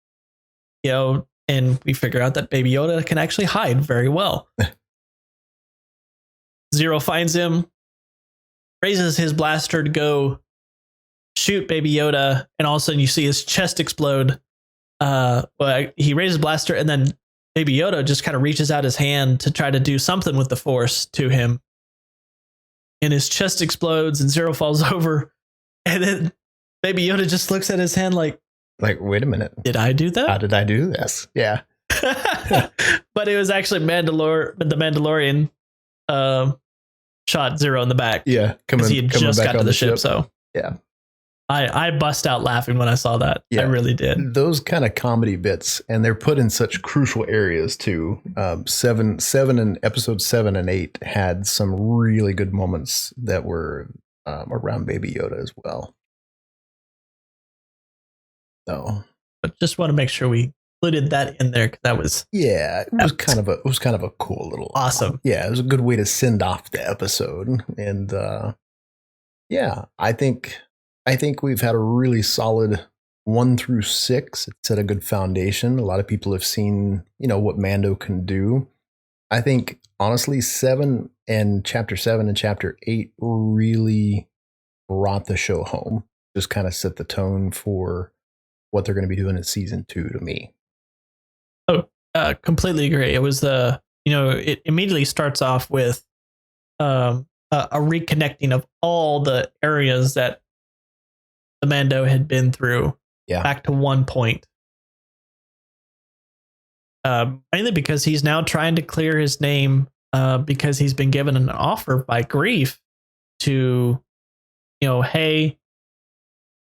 S2: and we figure out that Baby Yoda can actually hide very well. Zero finds him, raises his blaster to go shoot Baby Yoda, and all of a sudden you see his chest explode. He raises blaster, and then Baby Yoda just kind of reaches out his hand to try to do something with the Force to him. And his chest explodes, and Zero falls over. And then Baby Yoda just looks at his hand like,
S1: wait a minute.
S2: Did I do that?
S1: How did I do this? Yeah.
S2: But it was actually the Mandalorian shot Zero in the back.
S1: Yeah.
S2: Because he had just got to the ship. So
S1: yeah.
S2: I bust out laughing when I saw that. Yeah, I really did.
S1: Those kind of comedy bits, and they're put in such crucial areas too. Episode 7 and 8 had some really good moments that were around Baby Yoda as well. So,
S2: but just want to make sure we included that in there because that was
S1: it was kind of a cool little
S2: awesome.
S1: Yeah, it was a good way to send off the episode, and I think we've had a really solid 1 through 6. It set a good foundation. A lot of people have seen, what Mando can do. I think honestly, Chapter 7 and Chapter 8 really brought the show home. Just kind of set the tone for what they're going to be doing in season 2 to me.
S2: Oh, completely agree. It was it immediately starts off with a reconnecting of all the areas that the Mando had been through back to one point. Mainly because he's now trying to clear his name because he's been given an offer by Grief to, hey,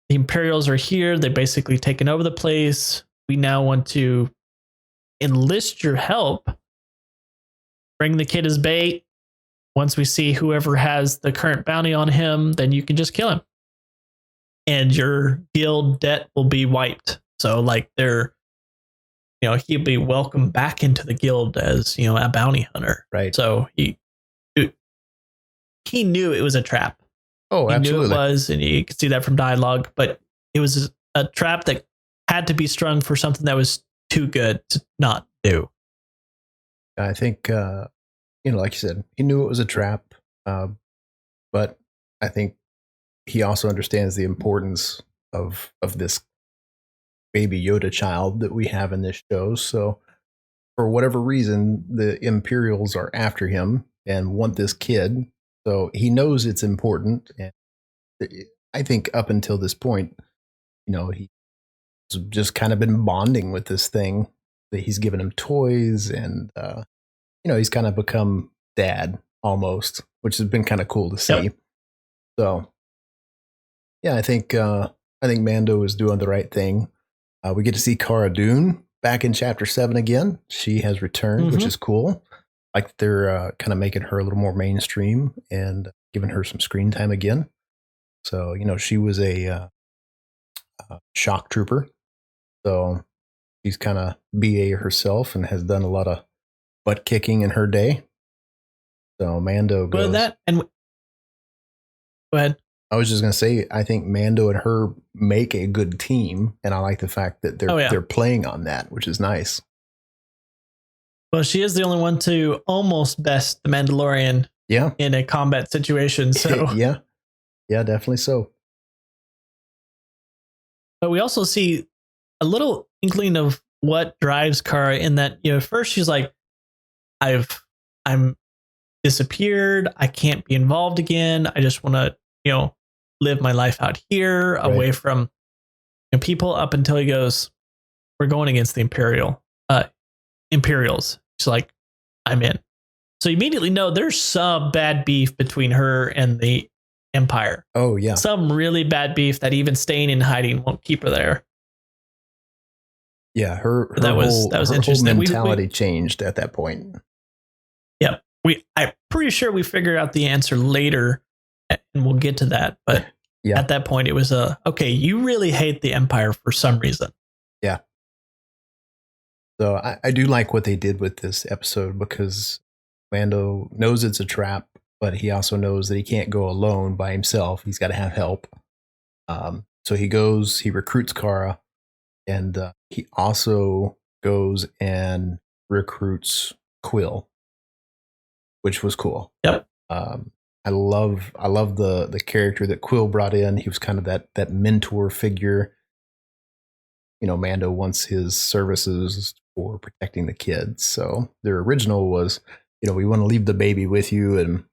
S2: the Imperials are here. They've basically taken over the place. We now want to enlist your help. Bring the kid as bait. Once we see whoever has the current bounty on him, then you can just kill him. And your guild debt will be wiped. So he'll be welcomed back into the guild as, a bounty hunter.
S1: Right.
S2: So he knew it was a trap.
S1: Oh, absolutely.
S2: He knew it was, and you could see that from dialogue, but it was a trap that had to be strung for something that was too good to not do.
S1: I think, like you said, he knew it was a trap, but I think he also understands the importance of this Baby Yoda child that we have in this show. So for whatever reason, the Imperials are after him and want this kid. So he knows it's important, and I think up until this point, he's just kind of been bonding with this thing. That he's given him toys, and he's kind of become dad almost, which has been kind of cool to see.
S2: Yep.
S1: So, yeah, I think Mando is doing the right thing. We get to see Cara Dune back in Chapter 7 again. She has returned, which is cool. Like they're kind of making her a little more mainstream and giving her some screen time again. So, she was a shock trooper. So she's kind of BA herself and has done a lot of butt kicking in her day. So Mando goes.
S2: Well, that and go ahead.
S1: I was just going to say, I think Mando and her make a good team, and I like the fact that they're playing on that, which is nice.
S2: Well, she is the only one to almost best the Mandalorian in a combat situation. So
S1: yeah, definitely so.
S2: But we also see a little inkling of what drives Cara in that, first she's like, I'm disappeared. I can't be involved again. I just want to, live my life out here away from people, up until he goes, we're going against the Imperials. She's like, I'm in. So you immediately know there's some bad beef between her and the Empire.
S1: Oh, yeah.
S2: Some really bad beef that even staying in hiding won't keep her there.
S1: Yeah, her
S2: interesting.
S1: Whole mentality changed at that point.
S2: Yeah, I'm pretty sure we figured out the answer later, and we'll get to that. But at that point, it was okay. You really hate the Empire for some reason.
S1: Yeah. So I do like what they did with this episode, because Mando knows it's a trap, but he also knows that he can't go alone by himself. He's got to have help. So he recruits Cara, and he also goes and recruits Quill, which was cool.
S2: Yep.
S1: I love the character that Quill brought in. He was kind of that mentor figure. Mando wants his services for protecting the kids. So their original was, we want to leave the baby with you, and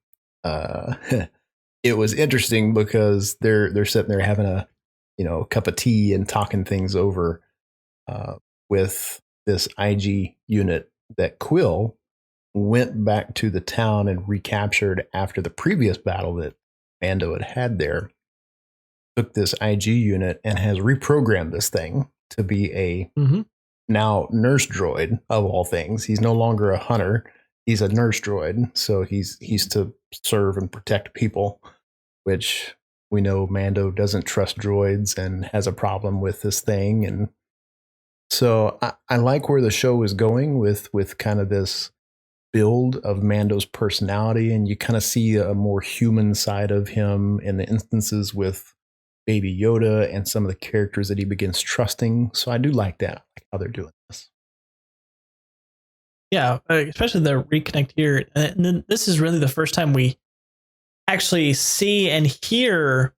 S1: it was interesting because they're sitting there having a cup of tea and talking things over with this IG unit that Quill went back to the town and recaptured after the previous battle that Mando had there. Took this IG unit and has reprogrammed this thing to be a now nurse droid of all things. He's no longer a hunter. He's a nurse droid. So he's to serve and protect people, which we know Mando doesn't trust droids and has a problem with this thing. And so I like where the show is going with kind of this build of Mando's personality, and you kind of see a more human side of him in the instances with Baby Yoda and some of the characters that he begins trusting. So I do like that, like how they're doing this.
S2: Yeah, especially the reconnect here. And then this is really the first time we actually see and hear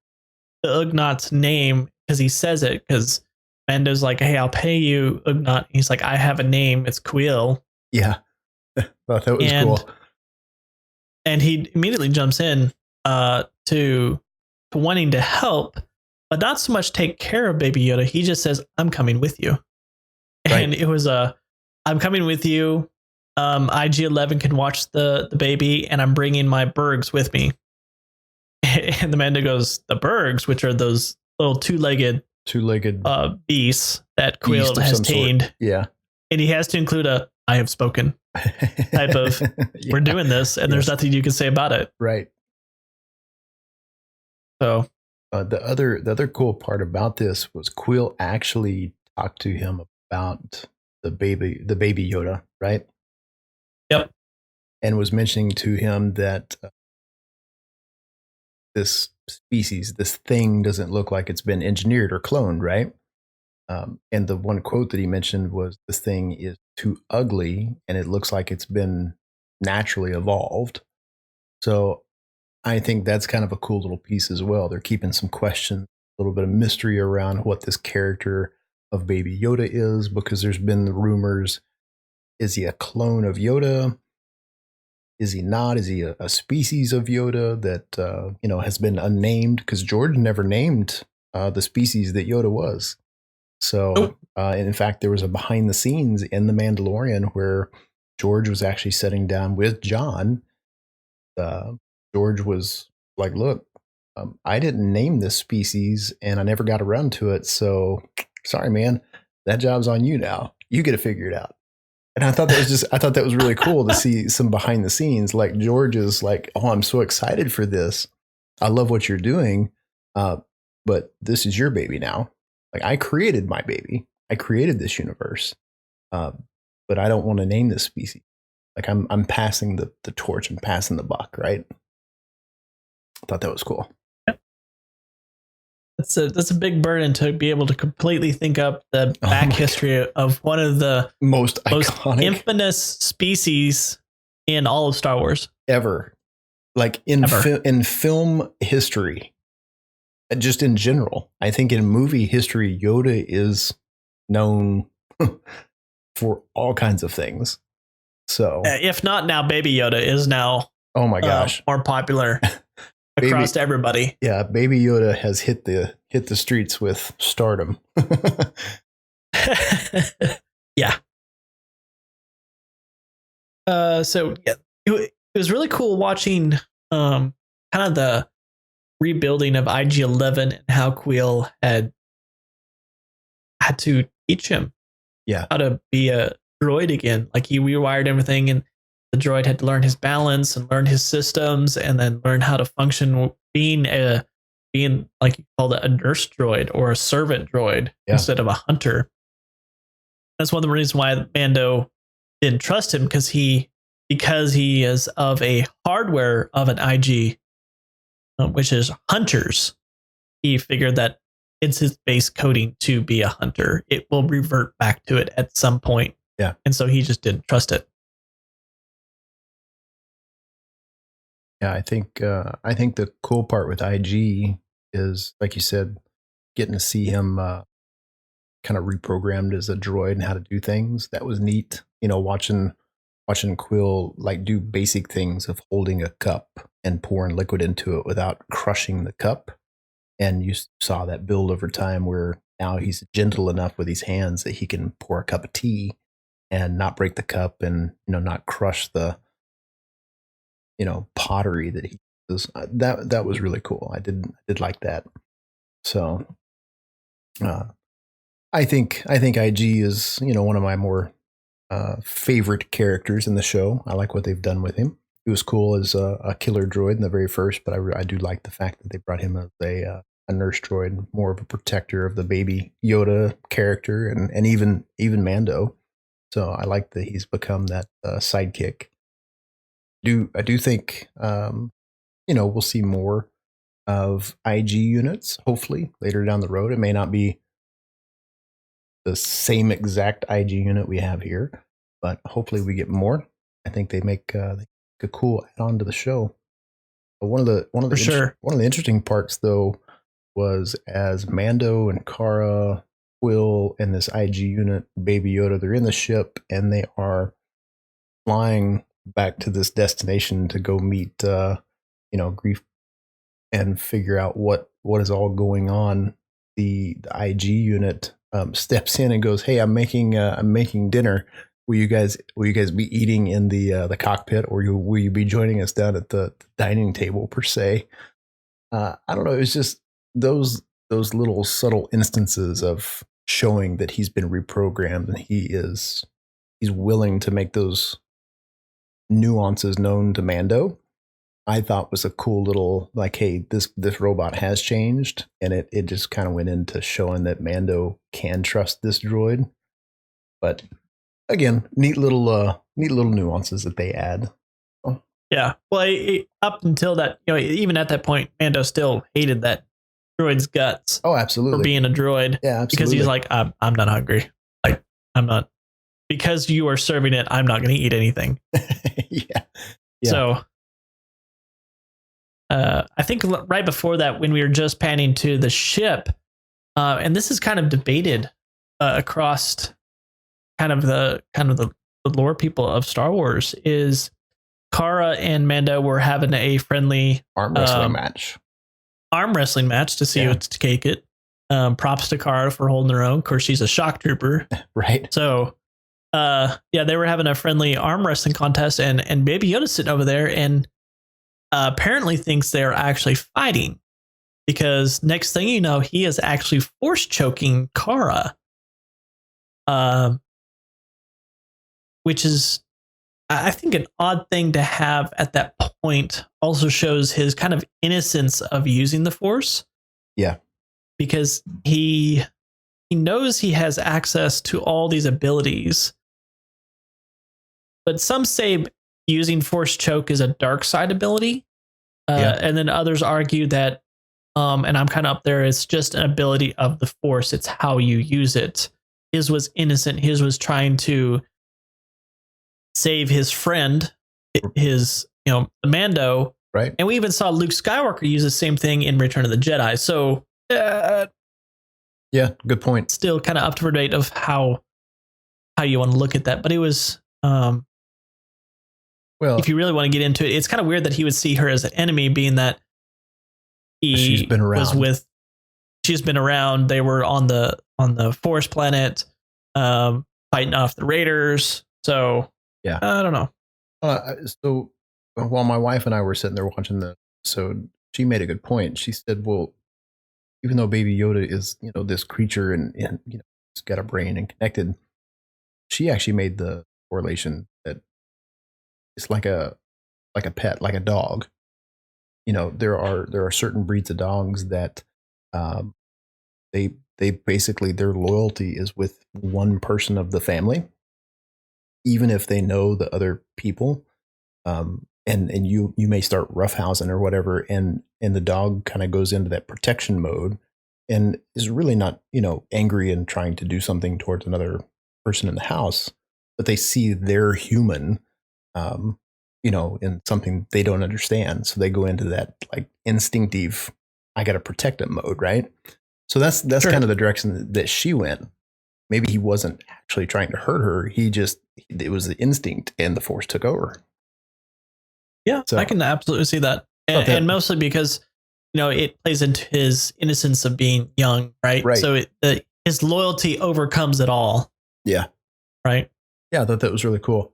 S2: the Ugnaughts name, because he says it, because Mando's like, hey, I'll pay you, Ugnaught. He's like, I have a name. It's Quill.
S1: Yeah. Thought that was cool.
S2: And he immediately jumps in to wanting to help, but not so much take care of Baby Yoda. He just says, I'm coming with you. Right. And it was I'm coming with you. IG-11 can watch the baby, and I'm bringing my Bergs with me. And the Mando goes, the Bergs, which are those little two-legged beasts that Quill has tamed.
S1: Yeah.
S2: And he has to include a I have spoken type of we're doing this, and there's nothing you can say about it.
S1: Right.
S2: So
S1: the other cool part about this was Quill actually talked to him about the baby Yoda, right?
S2: Yep.
S1: And was mentioning to him that this species, this thing, doesn't look like it's been engineered or cloned, right? And the one quote that he mentioned was, this thing is too ugly and it looks like it's been naturally evolved. So I think that's kind of a cool little piece as well. They're keeping some questions, a little bit of mystery around what this character of Baby Yoda is, because there's been the rumors, is he a clone of Yoda? Is he not? Is he a species of Yoda that has been unnamed? Because George never named the species that Yoda was. So, in fact, there was a behind the scenes in The Mandalorian where George was actually sitting down with John. George was like, "Look, I didn't name this species, and I never got around to it. So, sorry, man, that job's on you now. You get to figure it out." And I thought that was really cool to see some behind the scenes. Like George is like, "Oh, I'm so excited for this. I love what you're doing, but this is your baby now. Like I created my baby. I created this universe, but I don't want to name this species. Like I'm passing the torch and passing the buck, right?" I thought that was cool.
S2: That's a big burden to be able to completely think up the back history of one of the
S1: most
S2: infamous species in all of Star Wars
S1: ever, like in film history, just in general. I think in movie history, Yoda is known for all kinds of things. So,
S2: if not now, Baby Yoda is now.
S1: Oh my gosh,
S2: more popular. Across everybody.
S1: Yeah, Baby Yoda has hit the streets with stardom.
S2: Yeah. So yeah, it was really cool watching kind of the rebuilding of IG-11 and how Quill had to teach him how to be a droid again. Like he rewired everything, and the droid had to learn his balance and learn his systems, and then learn how to function being like you call it a nurse droid or a servant droid instead of a hunter. That's one of the reasons why Mando didn't trust him, because he is of a hardware of an IG, which is hunters. He figured that it's his base coding to be a hunter. It will revert back to it at some point.
S1: Yeah,
S2: and so he just didn't trust it.
S1: Yeah, I think the cool part with IG is, like you said, getting to see him kind of reprogrammed as a droid and how to do things. That was neat. Watching Quill like do basic things of holding a cup and pouring liquid into it without crushing the cup. And you saw that build over time where now he's gentle enough with his hands that he can pour a cup of tea and not break the cup and not crush the pottery that he does. That was really cool. I did like that. So I think IG is one of my more favorite characters in the show. I like what they've done with him. He was cool as a killer droid in the very first, but I do like the fact that they brought him as a nurse droid, more of a protector of the baby Yoda character, and even Mando. So I like that he's become that sidekick. I do think we'll see more of IG units, hopefully later down the road. It may not be the same exact IG unit we have here, but hopefully we get more. I think they make a cool add-on to the show. But one of the interesting parts though was as Mando and Cara, Quill, and this IG unit, Baby Yoda, they're in the ship and they are flying back to this destination to go meet Grief and figure out what is all going on. The IG unit steps in and goes, "Hey, I'm making dinner. Will you guys be eating in the cockpit, or will you be joining us down at the dining table per se?" I don't know. It was just those little subtle instances of showing that he's been reprogrammed and he's willing to make those nuances known to Mando. I thought was a cool little, like, hey, this robot has changed, and it just kind of went into showing that Mando can trust this droid. But again, neat little nuances that they add. Oh.
S2: Yeah, well, up until that, even at that point, Mando still hated that droid's guts.
S1: Oh, absolutely,
S2: for being a droid.
S1: Yeah, absolutely.
S2: Because he's like, I'm not hungry. Like, I'm not, because you are serving it, I'm not going to eat anything.
S1: Yeah.
S2: So I think right before that, when we were just panning to the ship, and this is kind of debated across kind of the lore people of Star Wars, is Kara and Mando were having a friendly
S1: arm wrestling match.
S2: Arm wrestling match to see what's to cake it. Props to Kara for holding her own. Of course, she's a shock trooper.
S1: Right.
S2: So, they were having a friendly arm wrestling contest, and Baby Yoda's sitting over there and apparently thinks they're actually fighting, because next thing you know, he is actually force choking Kara, which is, I think, an odd thing to have at that point. Also shows his kind of innocence of using the Force.
S1: Yeah.
S2: Because he knows he has access to all these abilities. But some say using Force Choke is a dark side ability. And then others argue that, and I'm kind of up there, it's just an ability of the Force. It's how you use it. His was innocent. His was trying to save his friend, his, Mando.
S1: Right.
S2: And we even saw Luke Skywalker use the same thing in Return of the Jedi. So,
S1: yeah, good point.
S2: Still kind of up for debate of how you want to look at that. But it was, well, if you really want to get into it, it's kind of weird that he would see her as an enemy, being that
S1: she's been around.
S2: She's been around. They were on the Force planet, fighting off the Raiders. So
S1: yeah,
S2: I don't know.
S1: So while my wife and I were sitting there watching the episode, she made a good point. She said, well, even though Baby Yoda is, this creature and he's got a brain and connected, she actually made the correlation that it's like a pet, like a dog. There are certain breeds of dogs that they basically, their loyalty is with one person of the family, even if they know the other people. And you may start roughhousing or whatever, and the dog kind of goes into that protection mode and is really not, angry and trying to do something towards another person in the house, but they see their human, in something they don't understand. So they go into that like instinctive, I got to protect it mode. Right. So that's sure. Kind of the direction that she went. Maybe he wasn't actually trying to hurt her. It was the instinct, and the Force took over.
S2: Yeah, so I can absolutely see that. And mostly because, it plays into his innocence of being young, right?
S1: Right.
S2: So his loyalty overcomes it all.
S1: Yeah.
S2: Right.
S1: Yeah, I thought that was really cool.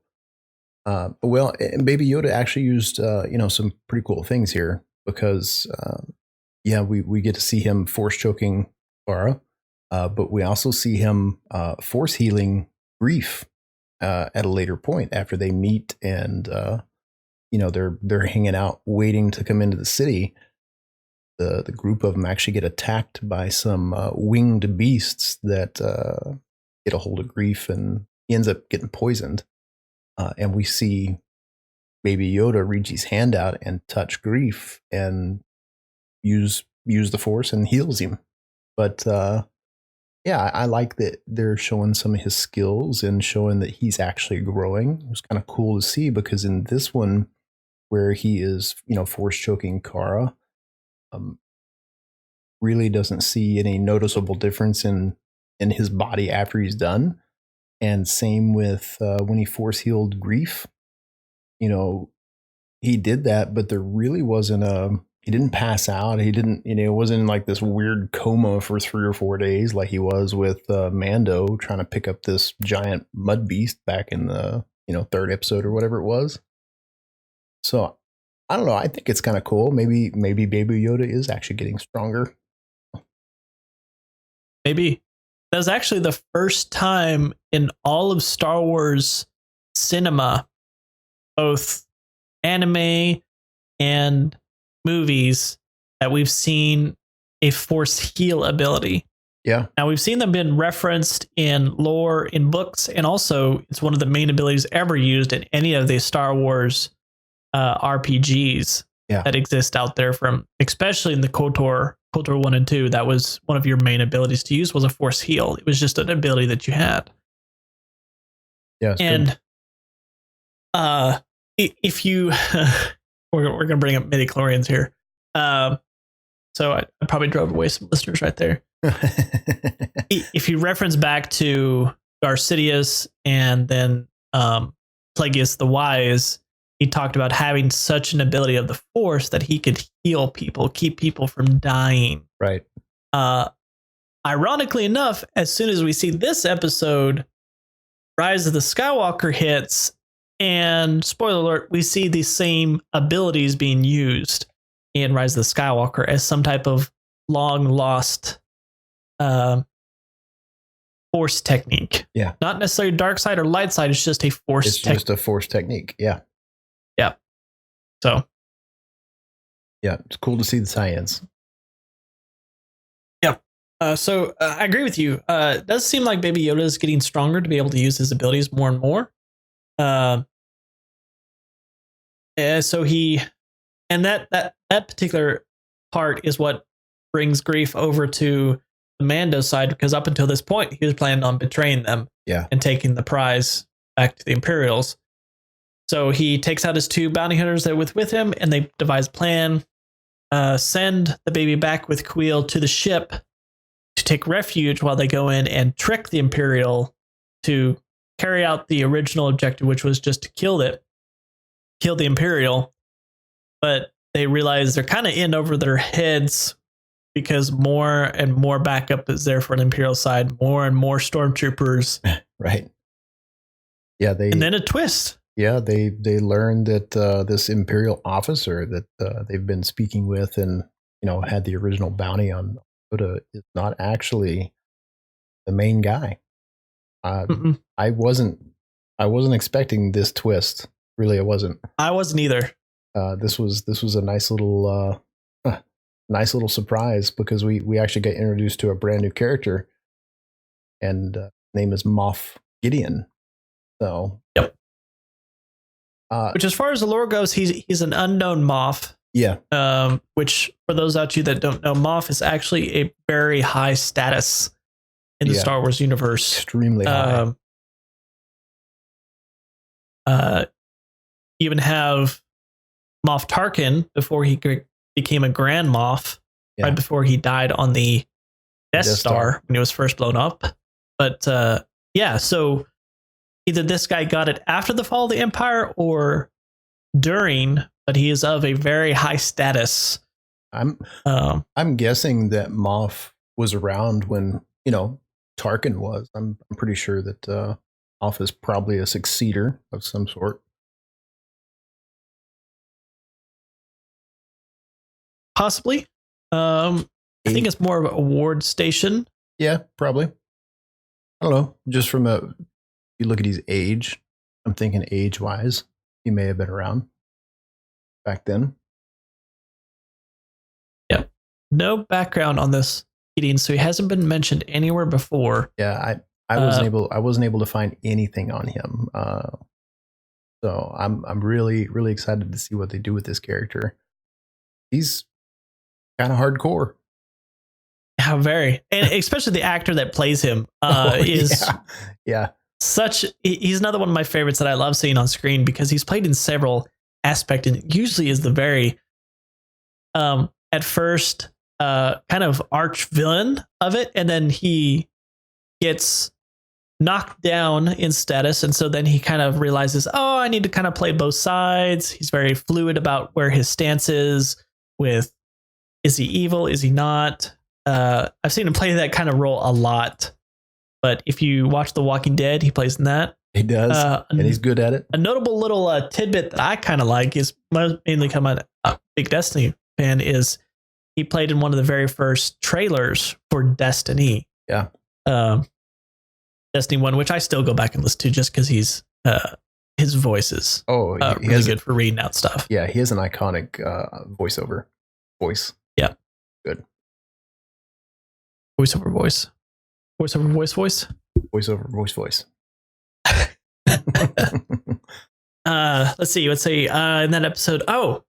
S1: Well, and Baby Yoda actually used, some pretty cool things here because, we get to see him force choking Clara, but we also see him force healing Grief at a later point after they meet and, they're hanging out, waiting to come into the city. The group of them actually get attacked by some winged beasts that get a hold of Grief, and he ends up getting poisoned. And we see Baby Yoda reach his hand out and touch Grief and use the Force and heals him. But I like that they're showing some of his skills and showing that he's actually growing. It was kind of cool to see, because in this one, where he is, force choking Kara, really doesn't see any noticeable difference in his body after he's done. And same with when he force healed Grief, he did that, but there really wasn't he didn't pass out. He didn't, it wasn't in like this weird coma for 3 or 4 days like he was with Mando trying to pick up this giant mud beast back in the, 3rd episode or whatever it was. So I don't know. I think it's kind of cool. Maybe Baby Yoda is actually getting stronger.
S2: Maybe. That was actually the first time in all of Star Wars cinema, both anime and movies, that we've seen a Force heal ability.
S1: Yeah.
S2: Now, we've seen them been referenced in lore, in books, and also it's one of the main abilities ever used in any of the Star Wars RPGs that exist out there, from especially in the KOTOR 1 and 2. That was one of your main abilities to use, was a Force heal. It was just an ability that you had.
S1: Yeah.
S2: And if you we're going to bring up midichlorians here. So I probably drove away some listeners right there. If you reference back to Darth Sidious and then Plagueis the Wise, he talked about having such an ability of the Force that he could heal people, keep people from dying.
S1: Right.
S2: Ironically enough, as soon as we see this episode, Rise of the Skywalker hits, and spoiler alert, we see the same abilities being used in Rise of the Skywalker as some type of long lost Force technique.
S1: Yeah.
S2: Not necessarily dark side or light side, it's just a Force
S1: It's just a Force technique. Yeah.
S2: Yeah. So.
S1: Yeah, it's cool to see the tie-ins.
S2: Yeah. So I agree with you. It does seem like Baby Yoda is getting stronger to be able to use his abilities more and more. So he, and that particular part is what brings grief over to the Mando side, because up until this point he was planning on betraying them, and taking the prize back to the Imperials. So he takes out his 2 bounty hunters that were with him, and they devise a plan. Send the baby back with Kuiil to the ship to take refuge while they go in and trick the Imperial to carry out the original objective, which was just to kill the Imperial. But they realize they're kind of in over their heads, because more and more backup is there for the Imperial side, more and more stormtroopers.
S1: Right. Yeah,
S2: and then a twist.
S1: Yeah, they learned that this Imperial officer that they've been speaking with and had the original bounty on Yoda is not actually the main guy. I wasn't expecting this twist. Really, I wasn't.
S2: I wasn't either.
S1: This was a nice little surprise, because we actually got introduced to a brand new character, and name is Moff Gideon. So
S2: yep. Which, as far as the lore goes, he's an unknown Moff.
S1: Yeah.
S2: Which, for those out you that don't know, Moff is actually a very high status in the Star Wars universe.
S1: Extremely high.
S2: You even have Moff Tarkin before he became a Grand Moff, right before he died on the Death Star when he was first blown up. But so either this guy got it after the fall of the Empire or during, but he is of a very high status.
S1: I'm guessing that Moff was around when Tarkin was. I'm pretty sure that Moff is probably a successor of some sort.
S2: Possibly. I think it's more of a ward station.
S1: Yeah, probably. I don't know. Just from you look at his age, I'm thinking age-wise, he may have been around back then.
S2: Yeah. No background on this Gideon, so he hasn't been mentioned anywhere before.
S1: Yeah, I wasn't able to find anything on him. So I'm really, really excited to see what they do with this character. He's kind of hardcore.
S2: How very, and especially the actor that plays him is he's another one of my favorites that I love seeing on screen, because he's played in several aspects, and usually is the very at first kind of arch villain of it, and then he gets knocked down in status, and so then he kind of realizes, oh, I need to kind of play both sides. He's very fluid about where his stance is with, is he evil, is he not? I've seen him play that kind of role a lot, but if you watch The Walking Dead, he plays in that.
S1: He does, and he's good at it.
S2: A notable little tidbit that I kind of like is mainly coming a big Destiny fan, is he played in one of the very first trailers for Destiny.
S1: Yeah.
S2: Destiny 1, which I still go back and listen to just because he's his voice is really good for reading out stuff.
S1: Yeah, he has an iconic voiceover voice.
S2: Yeah.
S1: Good.
S2: Voiceover voice. Voiceover voice voice.
S1: Voiceover voice voice.
S2: Let's see. In that episode. Oh,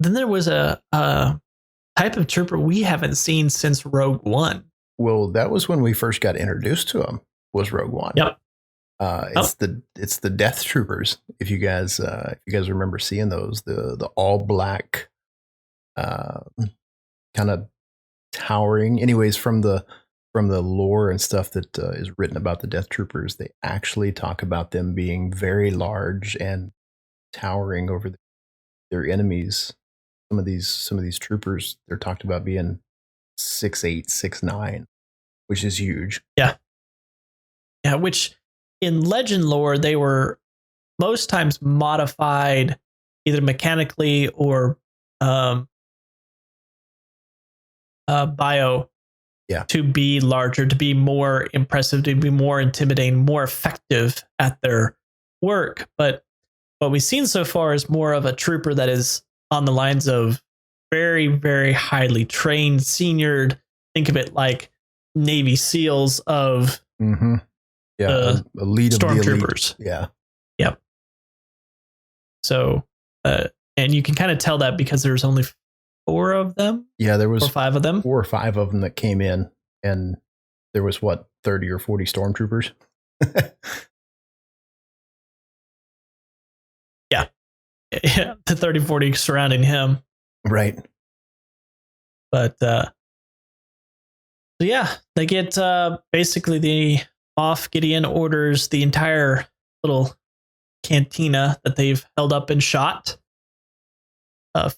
S2: then there was a type of trooper we haven't seen since Rogue One.
S1: Well, that was when we first got introduced to him. Was Rogue One?
S2: Yep.
S1: It's the Death Troopers. If you guys remember seeing those, the all black, kind of towering. Anyways, from the lore and stuff that is written about the Death Troopers, they actually talk about them being very large and towering over their enemies. Some of these troopers, they're talked about being 6'8", 6'9", which is huge.
S2: Yeah. Yeah, which in legend lore, they were most times modified either mechanically or bio to be larger, to be more impressive, to be more intimidating, more effective at their work. But what we've seen so far is more of a trooper that is on the lines of very, very highly trained, seniored. Think of it like Navy SEALs of
S1: elite
S2: stormtroopers.
S1: Yeah.
S2: Yep. So, and you can kind of tell that because there's only 4 of them.
S1: Yeah, there was
S2: 5 of them.
S1: 4 or 5 of them that came in, and there was 30 or 40 stormtroopers.
S2: Yeah, the 30, 40 surrounding him.
S1: Right.
S2: But so yeah, they get basically the Moff Gideon orders the entire little cantina that they've held up and shot,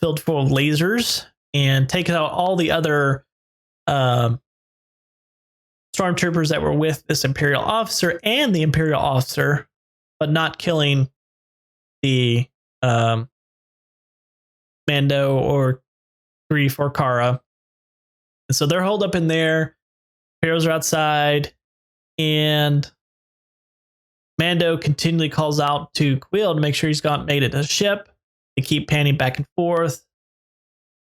S2: filled full of lasers, and takes out all the other stormtroopers that were with this Imperial officer and the Imperial officer, but not killing the Mando or Grief or Kara. And so they're holed up in there. Imperials are outside, and Mando continually calls out to Quill to make sure he's made it to the ship. They keep panning back and forth.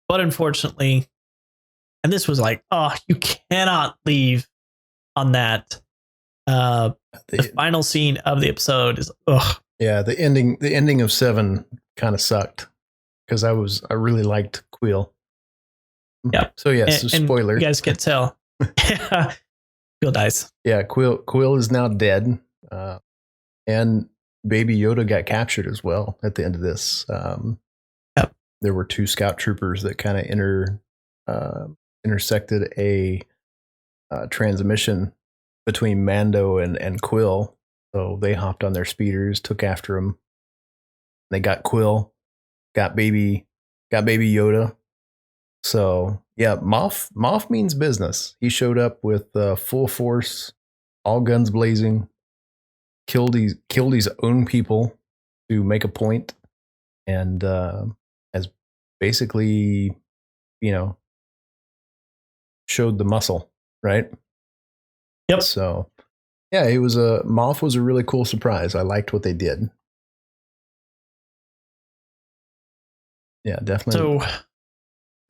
S2: But unfortunately, and this was like, oh, you cannot leave on that. The final scene of the episode is, ugh.
S1: Yeah, the ending of 7 kind of sucked because I really liked Quill.
S2: Yeah.
S1: So yes,
S2: and
S1: spoiler.
S2: You guys can tell. Quill dies.
S1: Yeah, Quill is now dead, and Baby Yoda got captured as well at the end of this.
S2: Yep.
S1: There were 2 scout troopers that kind of intersected a transmission between Mando and Quill. So they hopped on their speeders, took after him. They got Quill, got baby Yoda. So yeah, Moff means business. He showed up with full force, all guns blazing, killed his own people to make a point, and has basically, showed the muscle, right?
S2: Yep.
S1: So yeah, Moff was a really cool surprise. I liked what they did. Yeah, definitely.
S2: So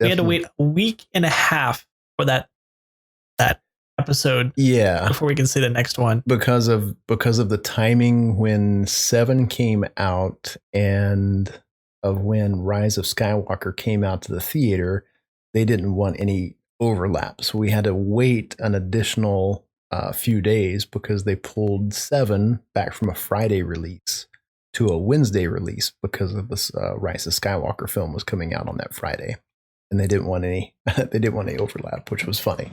S2: we had to wait a week and a half for that episode.
S1: Yeah,
S2: before we can see the next one
S1: because of the timing when 7 came out and of when Rise of Skywalker came out to the theater. They didn't want any overlap, so we had to wait an additional few days because they pulled 7 back from a Friday release to a Wednesday release because of this Rise of Skywalker film was coming out on that Friday, and they didn't want any overlap, which was funny.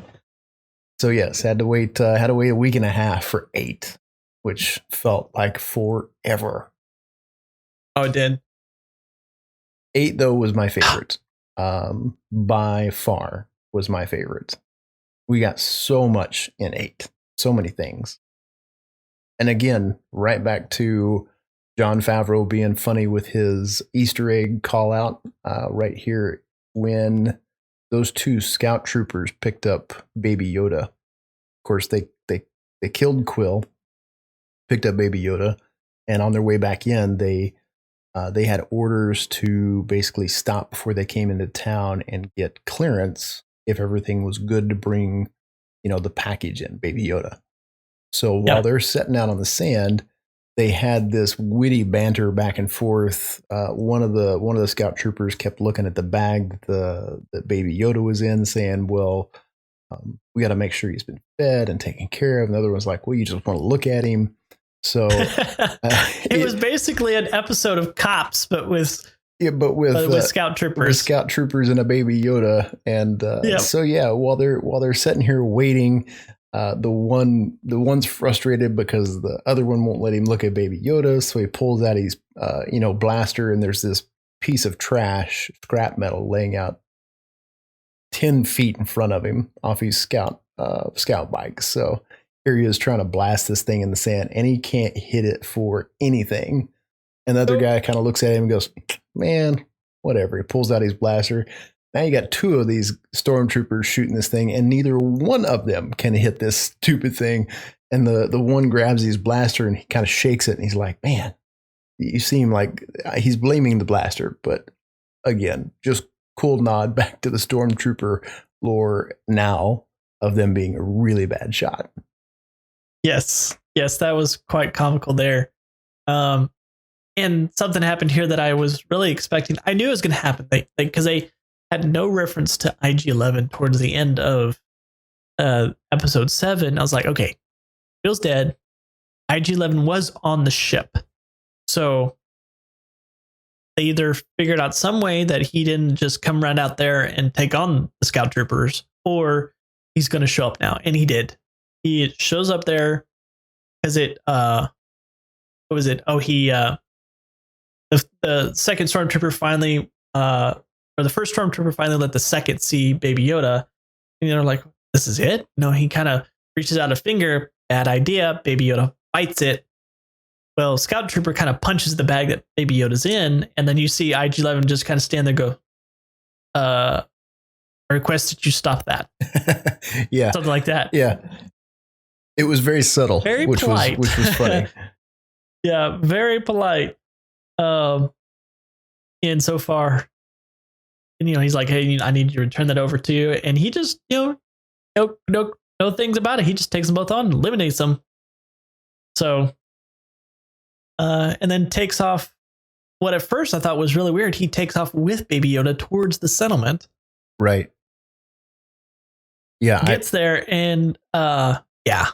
S1: So yes, had to wait a week and a half for 8, which felt like forever.
S2: Oh, it did.
S1: 8 though was my favorite. By far was my favorite. We got so much in 8, so many things. And again, right back to Jon Favreau being funny with his Easter egg call out right here when those 2 scout troopers picked up Baby Yoda. Of course, they killed Quill, picked up Baby Yoda, and on their way back in, they had orders to basically stop before they came into town and get clearance if everything was good to bring, the package in, Baby Yoda. So while they're sitting out on the sand, they had this witty banter back and forth. One of the scout troopers kept looking at the bag that Baby Yoda was in, saying, "Well, we got to make sure he's been fed and taken care of." And the other one's like, "Well, you just want to look at him." So
S2: it was basically an episode of Cops, but with scout troopers,
S1: with scout troopers and a Baby Yoda. And so yeah, while they're sitting here waiting, The one's frustrated because the other one won't let him look at Baby Yoda, so he pulls out his blaster, and there's this piece of trash, scrap metal, laying out 10 feet in front of him off his scout bike. So here he is trying to blast this thing in the sand, and he can't hit it for anything. And the other guy kind of looks at him and goes, "Man, whatever." He pulls out his blaster. Now you got two of these stormtroopers shooting this thing, and neither one of them can hit this stupid thing. And the one grabs his blaster and he kind of shakes it, and he's like, "Man, you seem like," he's blaming the blaster, but again, just cool nod back to the stormtrooper lore now of them being a really bad shot.
S2: Yes, that was quite comical there. And something happened here that I was really expecting. I knew it was going to happen because they had no reference to IG-11 towards the end of episode 7. I was like, okay, Bill's dead. IG-11 was on the ship. So they either figured out some way that he didn't just come right out there and take on the scout troopers, or he's going to show up now. And he did. He shows up there because what was it? Oh, the second stormtrooper finally, or the first stormtrooper finally let the second see Baby Yoda, and they're like, "This is it?" No, he kind of reaches out a finger. Bad idea. Baby Yoda bites it. Well, Scout Trooper kind of punches the bag that Baby Yoda's in, and then you see IG-11 just kind of stand there and go, "I request that you stop that."
S1: Yeah,
S2: something like that.
S1: Yeah, it was very subtle,
S2: very
S1: which
S2: polite.
S1: which was funny.
S2: Yeah, very polite. And so far, and he's like, "Hey, I need you to return that over to you," and he just, no things about it. He just takes them both on, and eliminates them. So, and then takes off. What at first I thought was really weird. He takes off with Baby Yoda towards the settlement.
S1: Right. Yeah.
S2: Gets there, and yeah.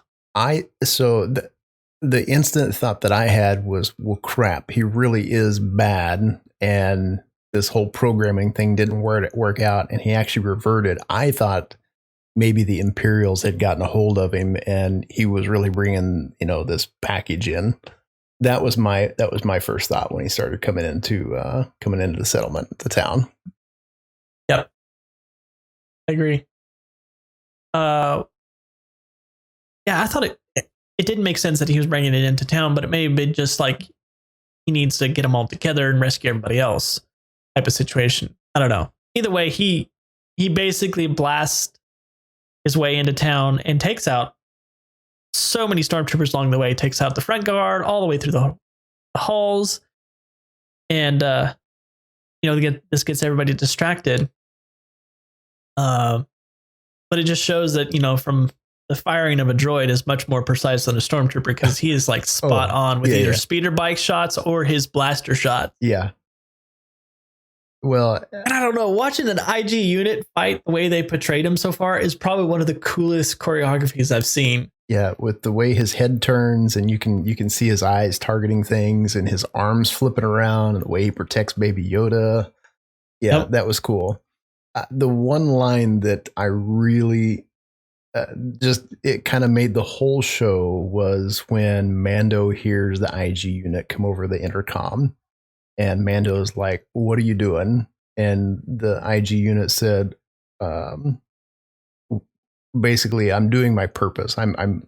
S1: The instant thought that I had was, well, crap, he really is bad, and this whole programming thing didn't work out, and he actually reverted. I thought maybe the Imperials had gotten a hold of him, and he was really bringing, this package in. That was my first thought when he started coming into the settlement, the town.
S2: Yep, I agree. Yeah, I thought it didn't make sense that he was bringing it into town, but it may have been just like he needs to get them all together and rescue everybody else type of situation. I don't know. Either way, he basically blasts his way into town and takes out so many stormtroopers along the way. Takes out the front guard all the way through the halls, and this gets everybody distracted. But it just shows that from the firing of a droid is much more precise than a stormtrooper, because he is like spot on with either speeder bike shots or his blaster shot.
S1: Yeah. Well,
S2: and I don't know, watching an IG unit fight the way they portrayed him so far is probably one of the coolest choreographies I've seen.
S1: Yeah, with the way his head turns, and you can see his eyes targeting things, and his arms flipping around, and the way he protects Baby Yoda. Yeah, That was cool. The one line that I really it kind of made the whole show was when Mando hears the IG unit come over the intercom, and Mando's like, "What are you doing?" And the IG unit said, basically, "I'm doing my purpose. I'm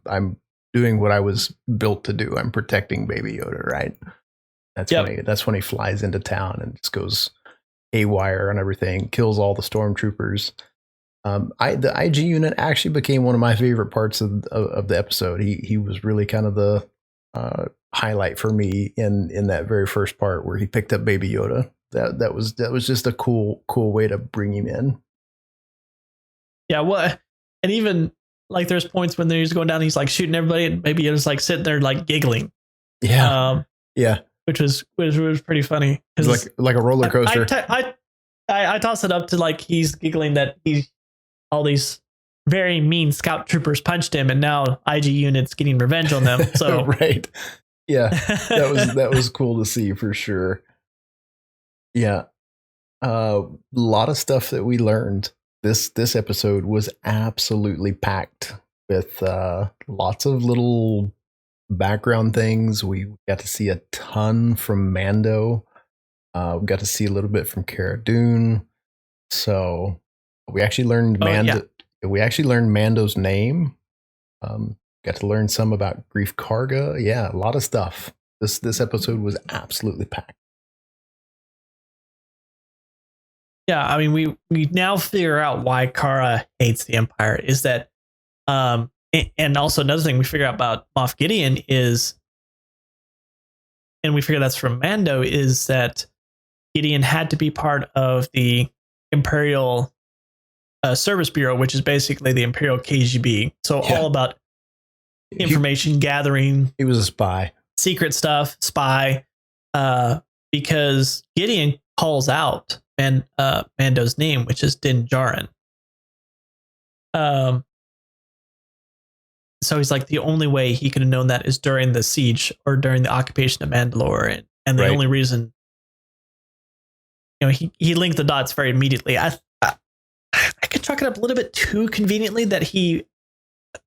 S1: doing what I was built to do. I'm protecting Baby Yoda." Right. That's when he flies into town and just goes haywire on everything, kills all the stormtroopers. The IG unit actually became one of my favorite parts of the episode. He was really kind of the highlight for me in that very first part where he picked up Baby Yoda. That was just a cool way to bring him in.
S2: Yeah, well, and even like there's points when he's going down, he's like shooting everybody, and Baby Yoda's like sitting there like giggling.
S1: Yeah, yeah,
S2: which was pretty funny.
S1: It's like a roller coaster.
S2: I toss it up to like he's giggling that all these very mean scout troopers punched him, and now IG unit's getting revenge on them. So
S1: right, yeah, that was cool to see for sure. Yeah, a lot of stuff that we learned. This episode was absolutely packed with lots of little background things. We got to see a ton from Mando. We got to see a little bit from Cara Dune. So we actually learned We actually learned Mando's name. Got to learn some about Grief Karga. Yeah, a lot of stuff. This episode was absolutely packed.
S2: Yeah, I mean, we now figure out why Kara hates the Empire. Is that, and also another thing we figure out about Moff Gideon is, and we figure that's from Mando, is that Gideon had to be part of the Imperial Service Bureau, which is basically the Imperial KGB. So all about information gathering. He
S1: was a spy,
S2: secret stuff, spy. Because Gideon calls out Mando's name, which is Din Djarin. So he's like, the only way he could have known that is during the siege or during the occupation of Mandalore, and the only reason, he linked the dots very immediately. I could chalk it up a little bit too conveniently that he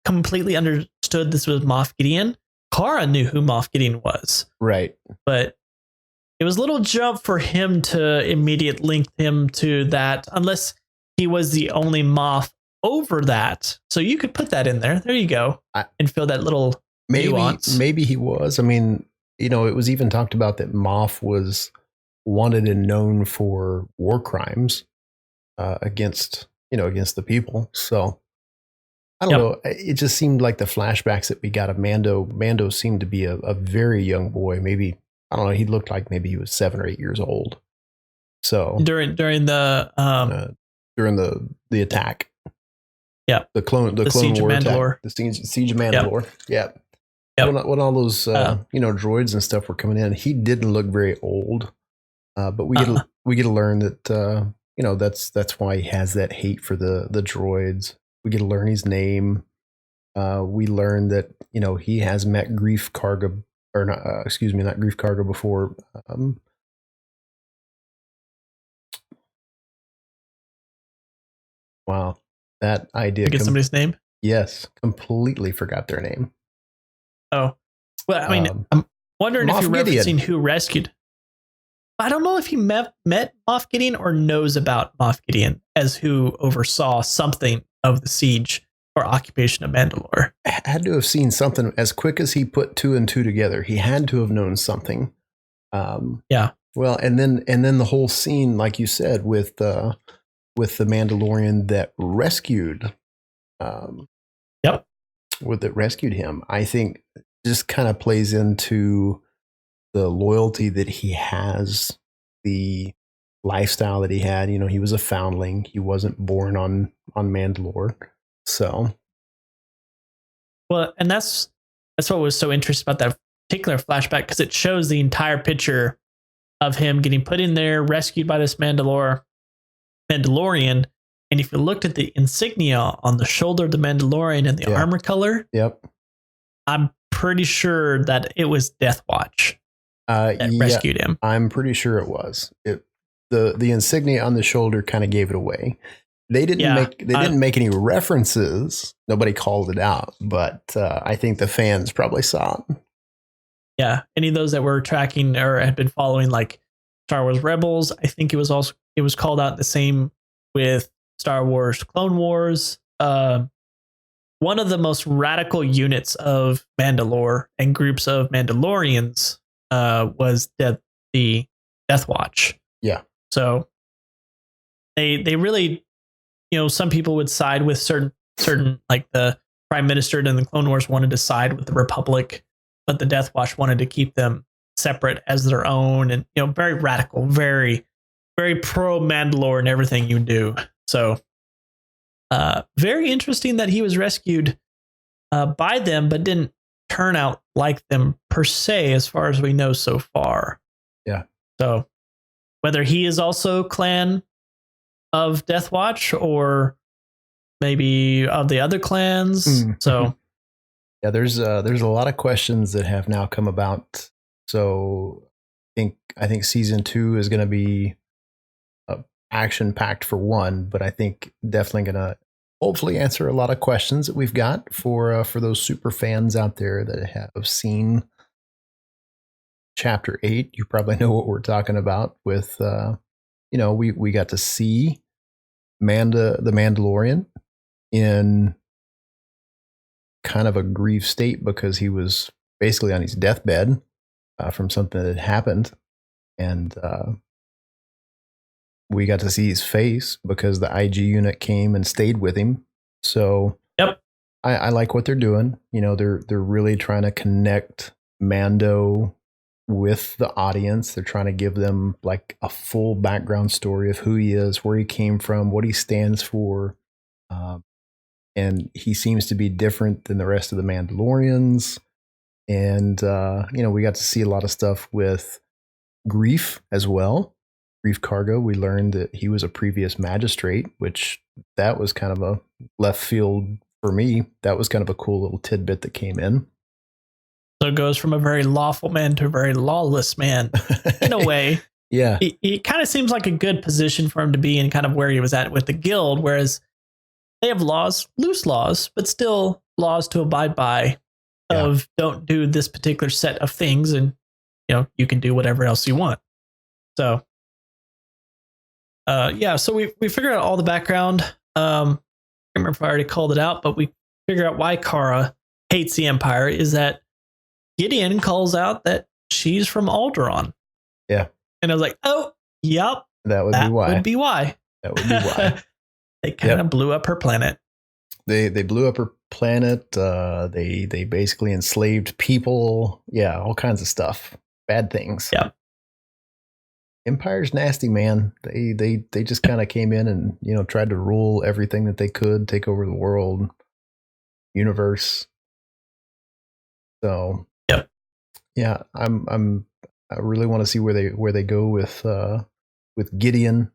S2: completely understood this was Moff Gideon. Kara knew who Moff Gideon was,
S1: right?
S2: But it was a little jump for him to immediately link him to that, unless he was the only Moff over that. So you could put that in there. There you go, and fill that little nuance.
S1: Maybe he was. I mean, it was even talked about that Moff was wanted and known for war crimes against the people. So I don't know. It just seemed like the flashbacks that we got of Mando seemed to be a very young boy. Maybe, I don't know. He looked like maybe he was 7 or 8 years old. So
S2: during the
S1: attack, the
S2: clone
S1: Siege
S2: War
S1: of
S2: Mandalore.
S1: Attack, the Siege of Mandalore. Yep. When all those droids and stuff were coming in, he didn't look very old. But we get to learn that that's why he has that hate for the droids. We get to learn his name. We learn that he has met Grief Karga, or not. Not Grief Karga before. Wow, that idea.
S2: Get somebody's name.
S1: Yes, completely forgot their name.
S2: Oh, well, I mean, I'm wondering if you're referencing who rescued. I don't know if he met Moff Gideon or knows about Moff Gideon as who oversaw something of the siege or occupation of Mandalore.
S1: Had to have seen something as quick as he put 2 and 2 together. He had to have known something. Well, and then the whole scene, like you said, with the Mandalorian that rescued. That rescued him. I think just kind of plays into the loyalty that he has, the lifestyle that he had. He was a foundling. He wasn't born on Mandalore. So,
S2: well, and that's what was so interesting about that particular flashback, because it shows the entire picture of him getting put in there, rescued by this Mandalorian. And if you looked at the insignia on the shoulder of the Mandalorian and the armor color, I'm pretty sure that it was Death Watch that rescued him.
S1: I'm pretty sure it was. The insignia on the shoulder kind of gave it away. They didn't make any references. Nobody called it out, but I think the fans probably saw it.
S2: Yeah, any of those that were tracking or had been following like Star Wars Rebels, I think it was called out the same with Star Wars Clone Wars. One of the most radical units of Mandalore and groups of Mandalorians was the Death Watch.
S1: Yeah.
S2: So they really, some people would side with certain like the Prime Minister and the Clone Wars wanted to side with the Republic, but the Death Watch wanted to keep them separate as their own, and very radical, very, very pro Mandalore and everything you do. So very interesting that he was rescued by them, but didn't turn out like them per se, as far as we know so far.
S1: Yeah.
S2: So whether he is also clan of Death Watch or maybe of the other clans. So
S1: yeah, there's a lot of questions that have now come about. So I think season 2 is going to be action packed for one, but I think definitely going to hopefully answer a lot of questions that we've got for those super fans out there that have seen Chapter 8. You probably know what we're talking about with, we got to see the Mandalorian in kind of a grief state because he was basically on his deathbed from something that happened. And we got to see his face because the IG unit came and stayed with him. So
S2: yep.
S1: I like what they're doing. They're really trying to connect Mando with the audience. They're trying to give them like a full background story of who he is, where he came from, what he stands for. And he seems to be different than the rest of the Mandalorians. And, we got to see a lot of stuff with Grief as well. Grief Karga, we learned that he was a previous magistrate, which that was kind of a left field for me. That was kind of a cool little tidbit that came in.
S2: So it goes from a very lawful man to a very lawless man in a way.
S1: Yeah.
S2: It kind of seems like a good position for him to be in, kind of where he was at with the guild, whereas they have laws, loose laws, but still laws to abide by of don't do this particular set of things, and you can do whatever else you want. So so we figured out all the background. I can't remember if I already called it out, but we figure out why Kara hates the Empire is that Gideon calls out that she's from Alderaan.
S1: Yeah.
S2: And I was like, oh, yep.
S1: That would be why.
S2: That would be why. They kind of blew up her planet.
S1: They blew up her planet. They basically enslaved people. Yeah, all kinds of stuff. Bad things.
S2: Yeah.
S1: Empire's nasty, man. They just kind of came in and tried to rule everything that they could, take over the world, universe. So yeah, I really want to see where they go with Gideon.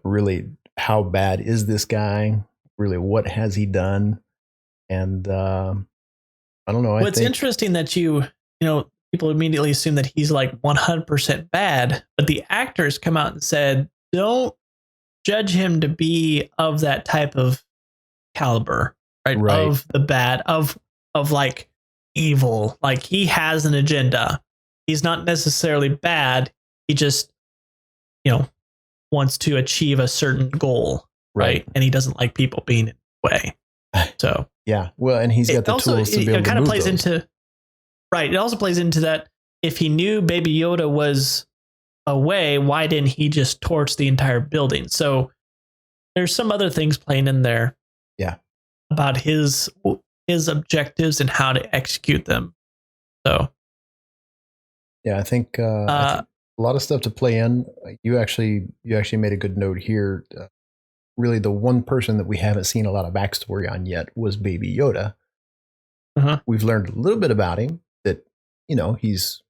S1: Really, how bad is this guy? Really, what has he done? And I don't know.
S2: What's interesting that people immediately assume that he's like 100% bad, but the actors come out and said, don't judge him to be of that type of caliber, right? Of the bad, of like evil. Like, he has an agenda. He's not necessarily bad. He just, wants to achieve a certain goal, right? And he doesn't like people being in the way. So
S1: yeah, well, and he's got the tools to be able to kind of
S2: plays
S1: those.
S2: into. Right. It also plays into that if he knew Baby Yoda was away, why didn't he just torch the entire building? So there's some other things playing in there.
S1: Yeah.
S2: About his objectives and how to execute them. So.
S1: Yeah, I think a lot of stuff to play in. You actually made a good note here. Really, the one person that we haven't seen a lot of backstory on yet was Baby Yoda. We've learned a little bit about him. That he's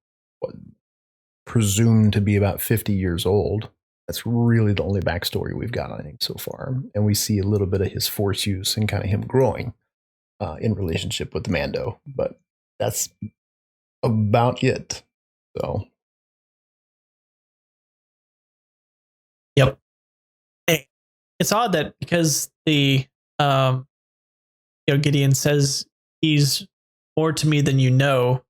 S1: presumed to be about 50 years old. That's really the only backstory we've got on him so far, and we see a little bit of his Force use and kind of him growing in relationship with Mando. But that's about it. So.
S2: Yep. It's odd that because the Gideon says he's more to me than you know.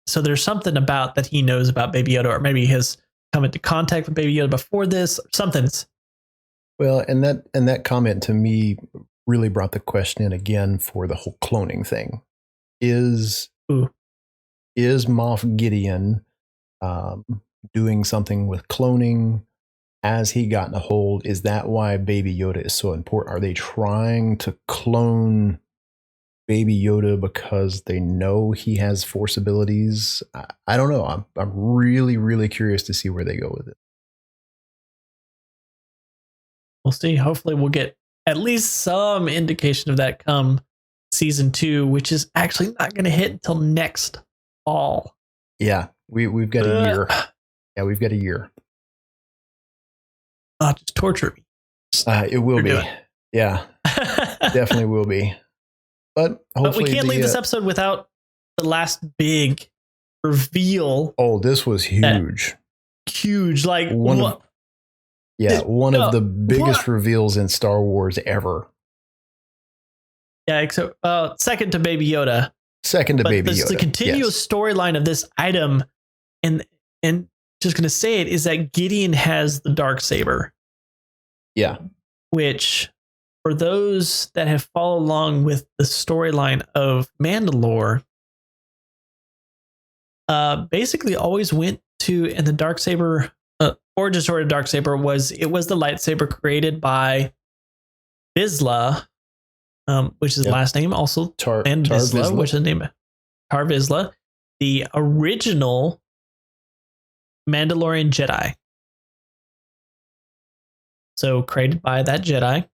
S2: So there's something about that he knows about Baby Yoda, or maybe he has come into contact with Baby Yoda before this. Something's.
S1: Well, and that comment to me really brought the question in again for the whole cloning thing. Is Moff Gideon doing something with cloning? Has he gotten a hold? Is that why Baby Yoda is so important? Are they trying to clone Baby Yoda because they know he has Force abilities? I don't know. I'm really, really curious to see where they go with it.
S2: We'll see. Hopefully we'll get at least some indication of that come season 2, which is actually not going to hit until next fall.
S1: Yeah, we've got a year. Yeah, we've got a year.
S2: Just torture me.
S1: It will be. Yeah, definitely will be. But hopefully,
S2: we can't leave this episode without the last big reveal.
S1: Oh, this was huge.
S2: Huge, like
S1: Yeah, one of the biggest reveals in Star Wars ever.
S2: Yeah, except second to Baby Yoda.
S1: Second to Baby Yoda.
S2: The continuous storyline of this item, and just gonna say it, is that Gideon has the Darksaber.
S1: Yeah.
S2: Which, for those that have followed along with the storyline of Mandalore, basically always went to, and the Darksaber, origin story of Darksaber was the lightsaber created by Vizsla, which is the last name, also and Vizsla, which is the name Tar Vizsla, the original Mandalorian Jedi. So created by that Jedi,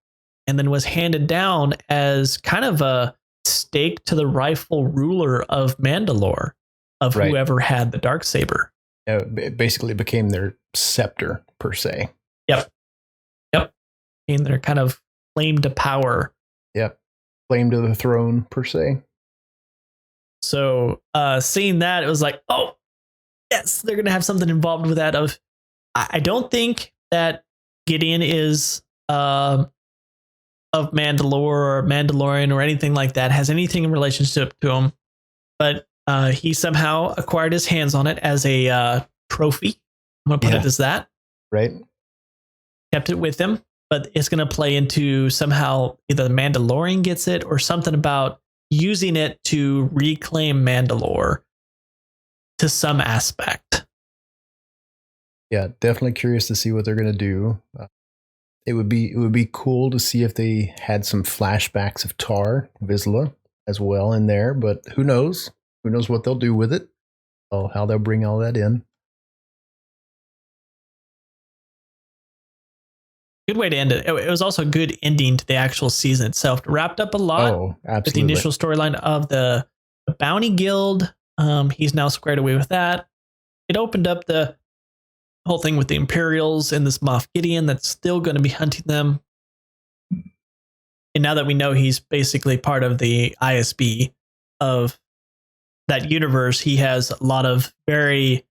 S2: and then was handed down as kind of a stake to the rightful ruler of Mandalore, of whoever had the Darksaber.
S1: It basically became their scepter, per se.
S2: Yep. And their kind of claim to power.
S1: Yep. Claim to the throne, per se.
S2: So seeing that, it was like, oh, yes, they're going to have something involved with that. I don't think that Gideon is of Mandalore or Mandalorian or anything like that, has anything in relationship to him, but he somehow acquired his hands on it as a trophy. I'm going to put it as that.
S1: Right.
S2: Kept it with him, but it's going to play into somehow either the Mandalorian gets it or something about using it to reclaim Mandalore to some aspect.
S1: Yeah, definitely curious to see what they're going to do. It would be cool to see if they had some flashbacks of Tar Vizsla as well in there, but who knows? Who knows what they'll do with it? Or how they'll bring all that in.
S2: Good way to end it. It was also a good ending to the actual season itself. It wrapped up a lot with the initial storyline of the Bounty Guild. He's now squared away with that. It opened up the whole thing with the Imperials and this Moff Gideon that's still going to be hunting them. And now that we know he's basically part of the ISB of that universe, he has a lot of very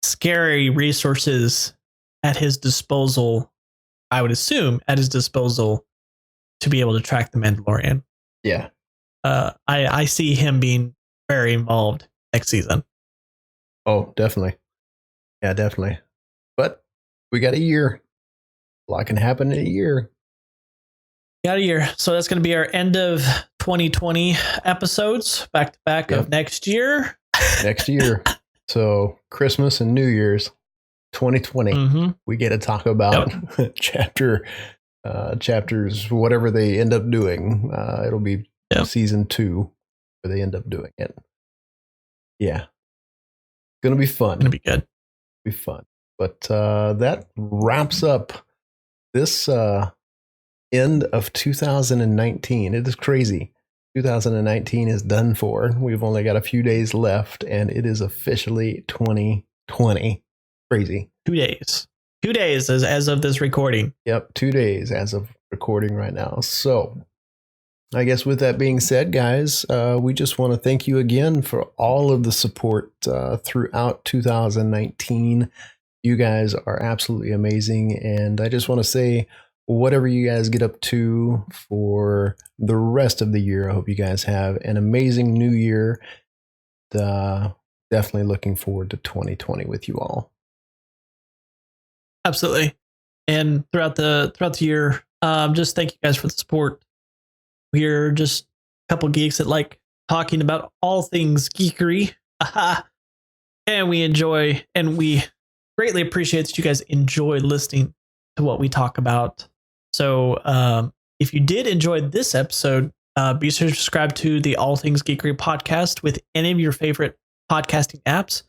S2: scary resources at his disposal, I would assume, at his disposal to be able to track the Mandalorian.
S1: Yeah.
S2: I see him being very involved next season.
S1: Oh, definitely. Yeah, definitely. But we got a year. A lot can happen in a year.
S2: Got a year. So that's going to be our end of 2020 episodes, back to back of next year.
S1: Next year. So Christmas and New Year's 2020, we get to talk about chapters, whatever they end up doing. It'll be season 2 where they end up doing it. Yeah. Going to be fun.
S2: Going to be good.
S1: Be fun. But that wraps up this end of 2019. It is crazy. 2019 is done for. We've only got a few days left, and it is officially 2020. Crazy.
S2: 2 days. 2 days as of this recording.
S1: Yep, 2 days as of recording right now. So I guess with that being said, guys, we just want to thank you again for all of the support throughout 2019. You guys are absolutely amazing. And I just want to say, whatever you guys get up to for the rest of the year, I hope you guys have an amazing new year. Definitely looking forward to 2020 with you all.
S2: Absolutely. And throughout the year, just thank you guys for the support. We're just a couple geeks that like talking about all things geekery. And we enjoy, and we greatly appreciate that you guys enjoy listening to what we talk about. So if you did enjoy this episode, be sure to subscribe to the All Things Geekery podcast with any of your favorite podcasting apps.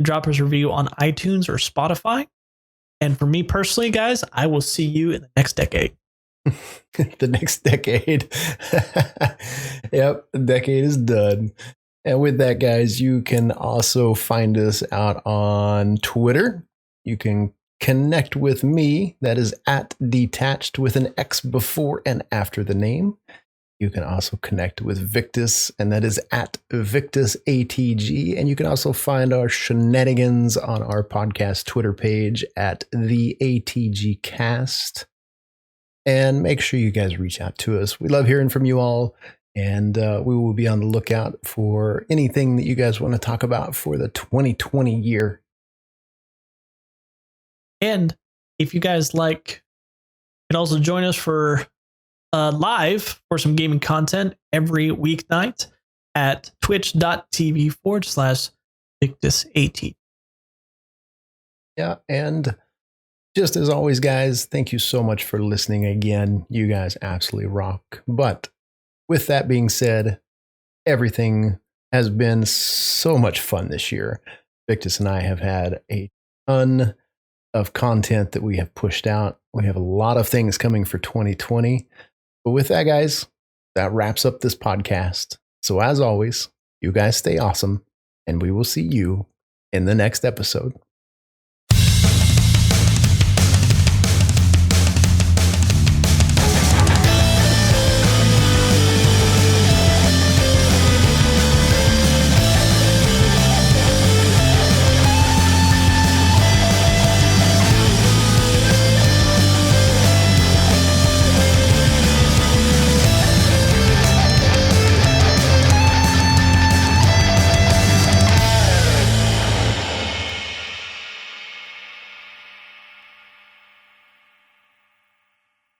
S2: Drop us a review on iTunes or Spotify. And for me personally, guys, I will see you in the next decade.
S1: The next decade. Yep, the decade is done. And with that, guys, you can also find us out on Twitter. You can connect with me. That is at detached with an X before and after the name. You can also connect with Victus, and that is at VictusATG. And you can also find our shenanigans on our podcast Twitter page at the ATG Cast. And make sure you guys reach out to us. We love hearing from you all, and we will be on the lookout for anything that you guys want to talk about for the 2020 year.
S2: And if you guys like, you can also join us for live for some gaming content every weeknight at twitch.tv/VictusAT.
S1: Yeah, and just as always, guys, thank you so much for listening again. You guys absolutely rock. But with that being said, everything has been so much fun this year. Victus and I have had a ton of content that we have pushed out. We have a lot of things coming for 2020. But with that, guys, that wraps up this podcast. So as always, you guys stay awesome, and we will see you in the next episode.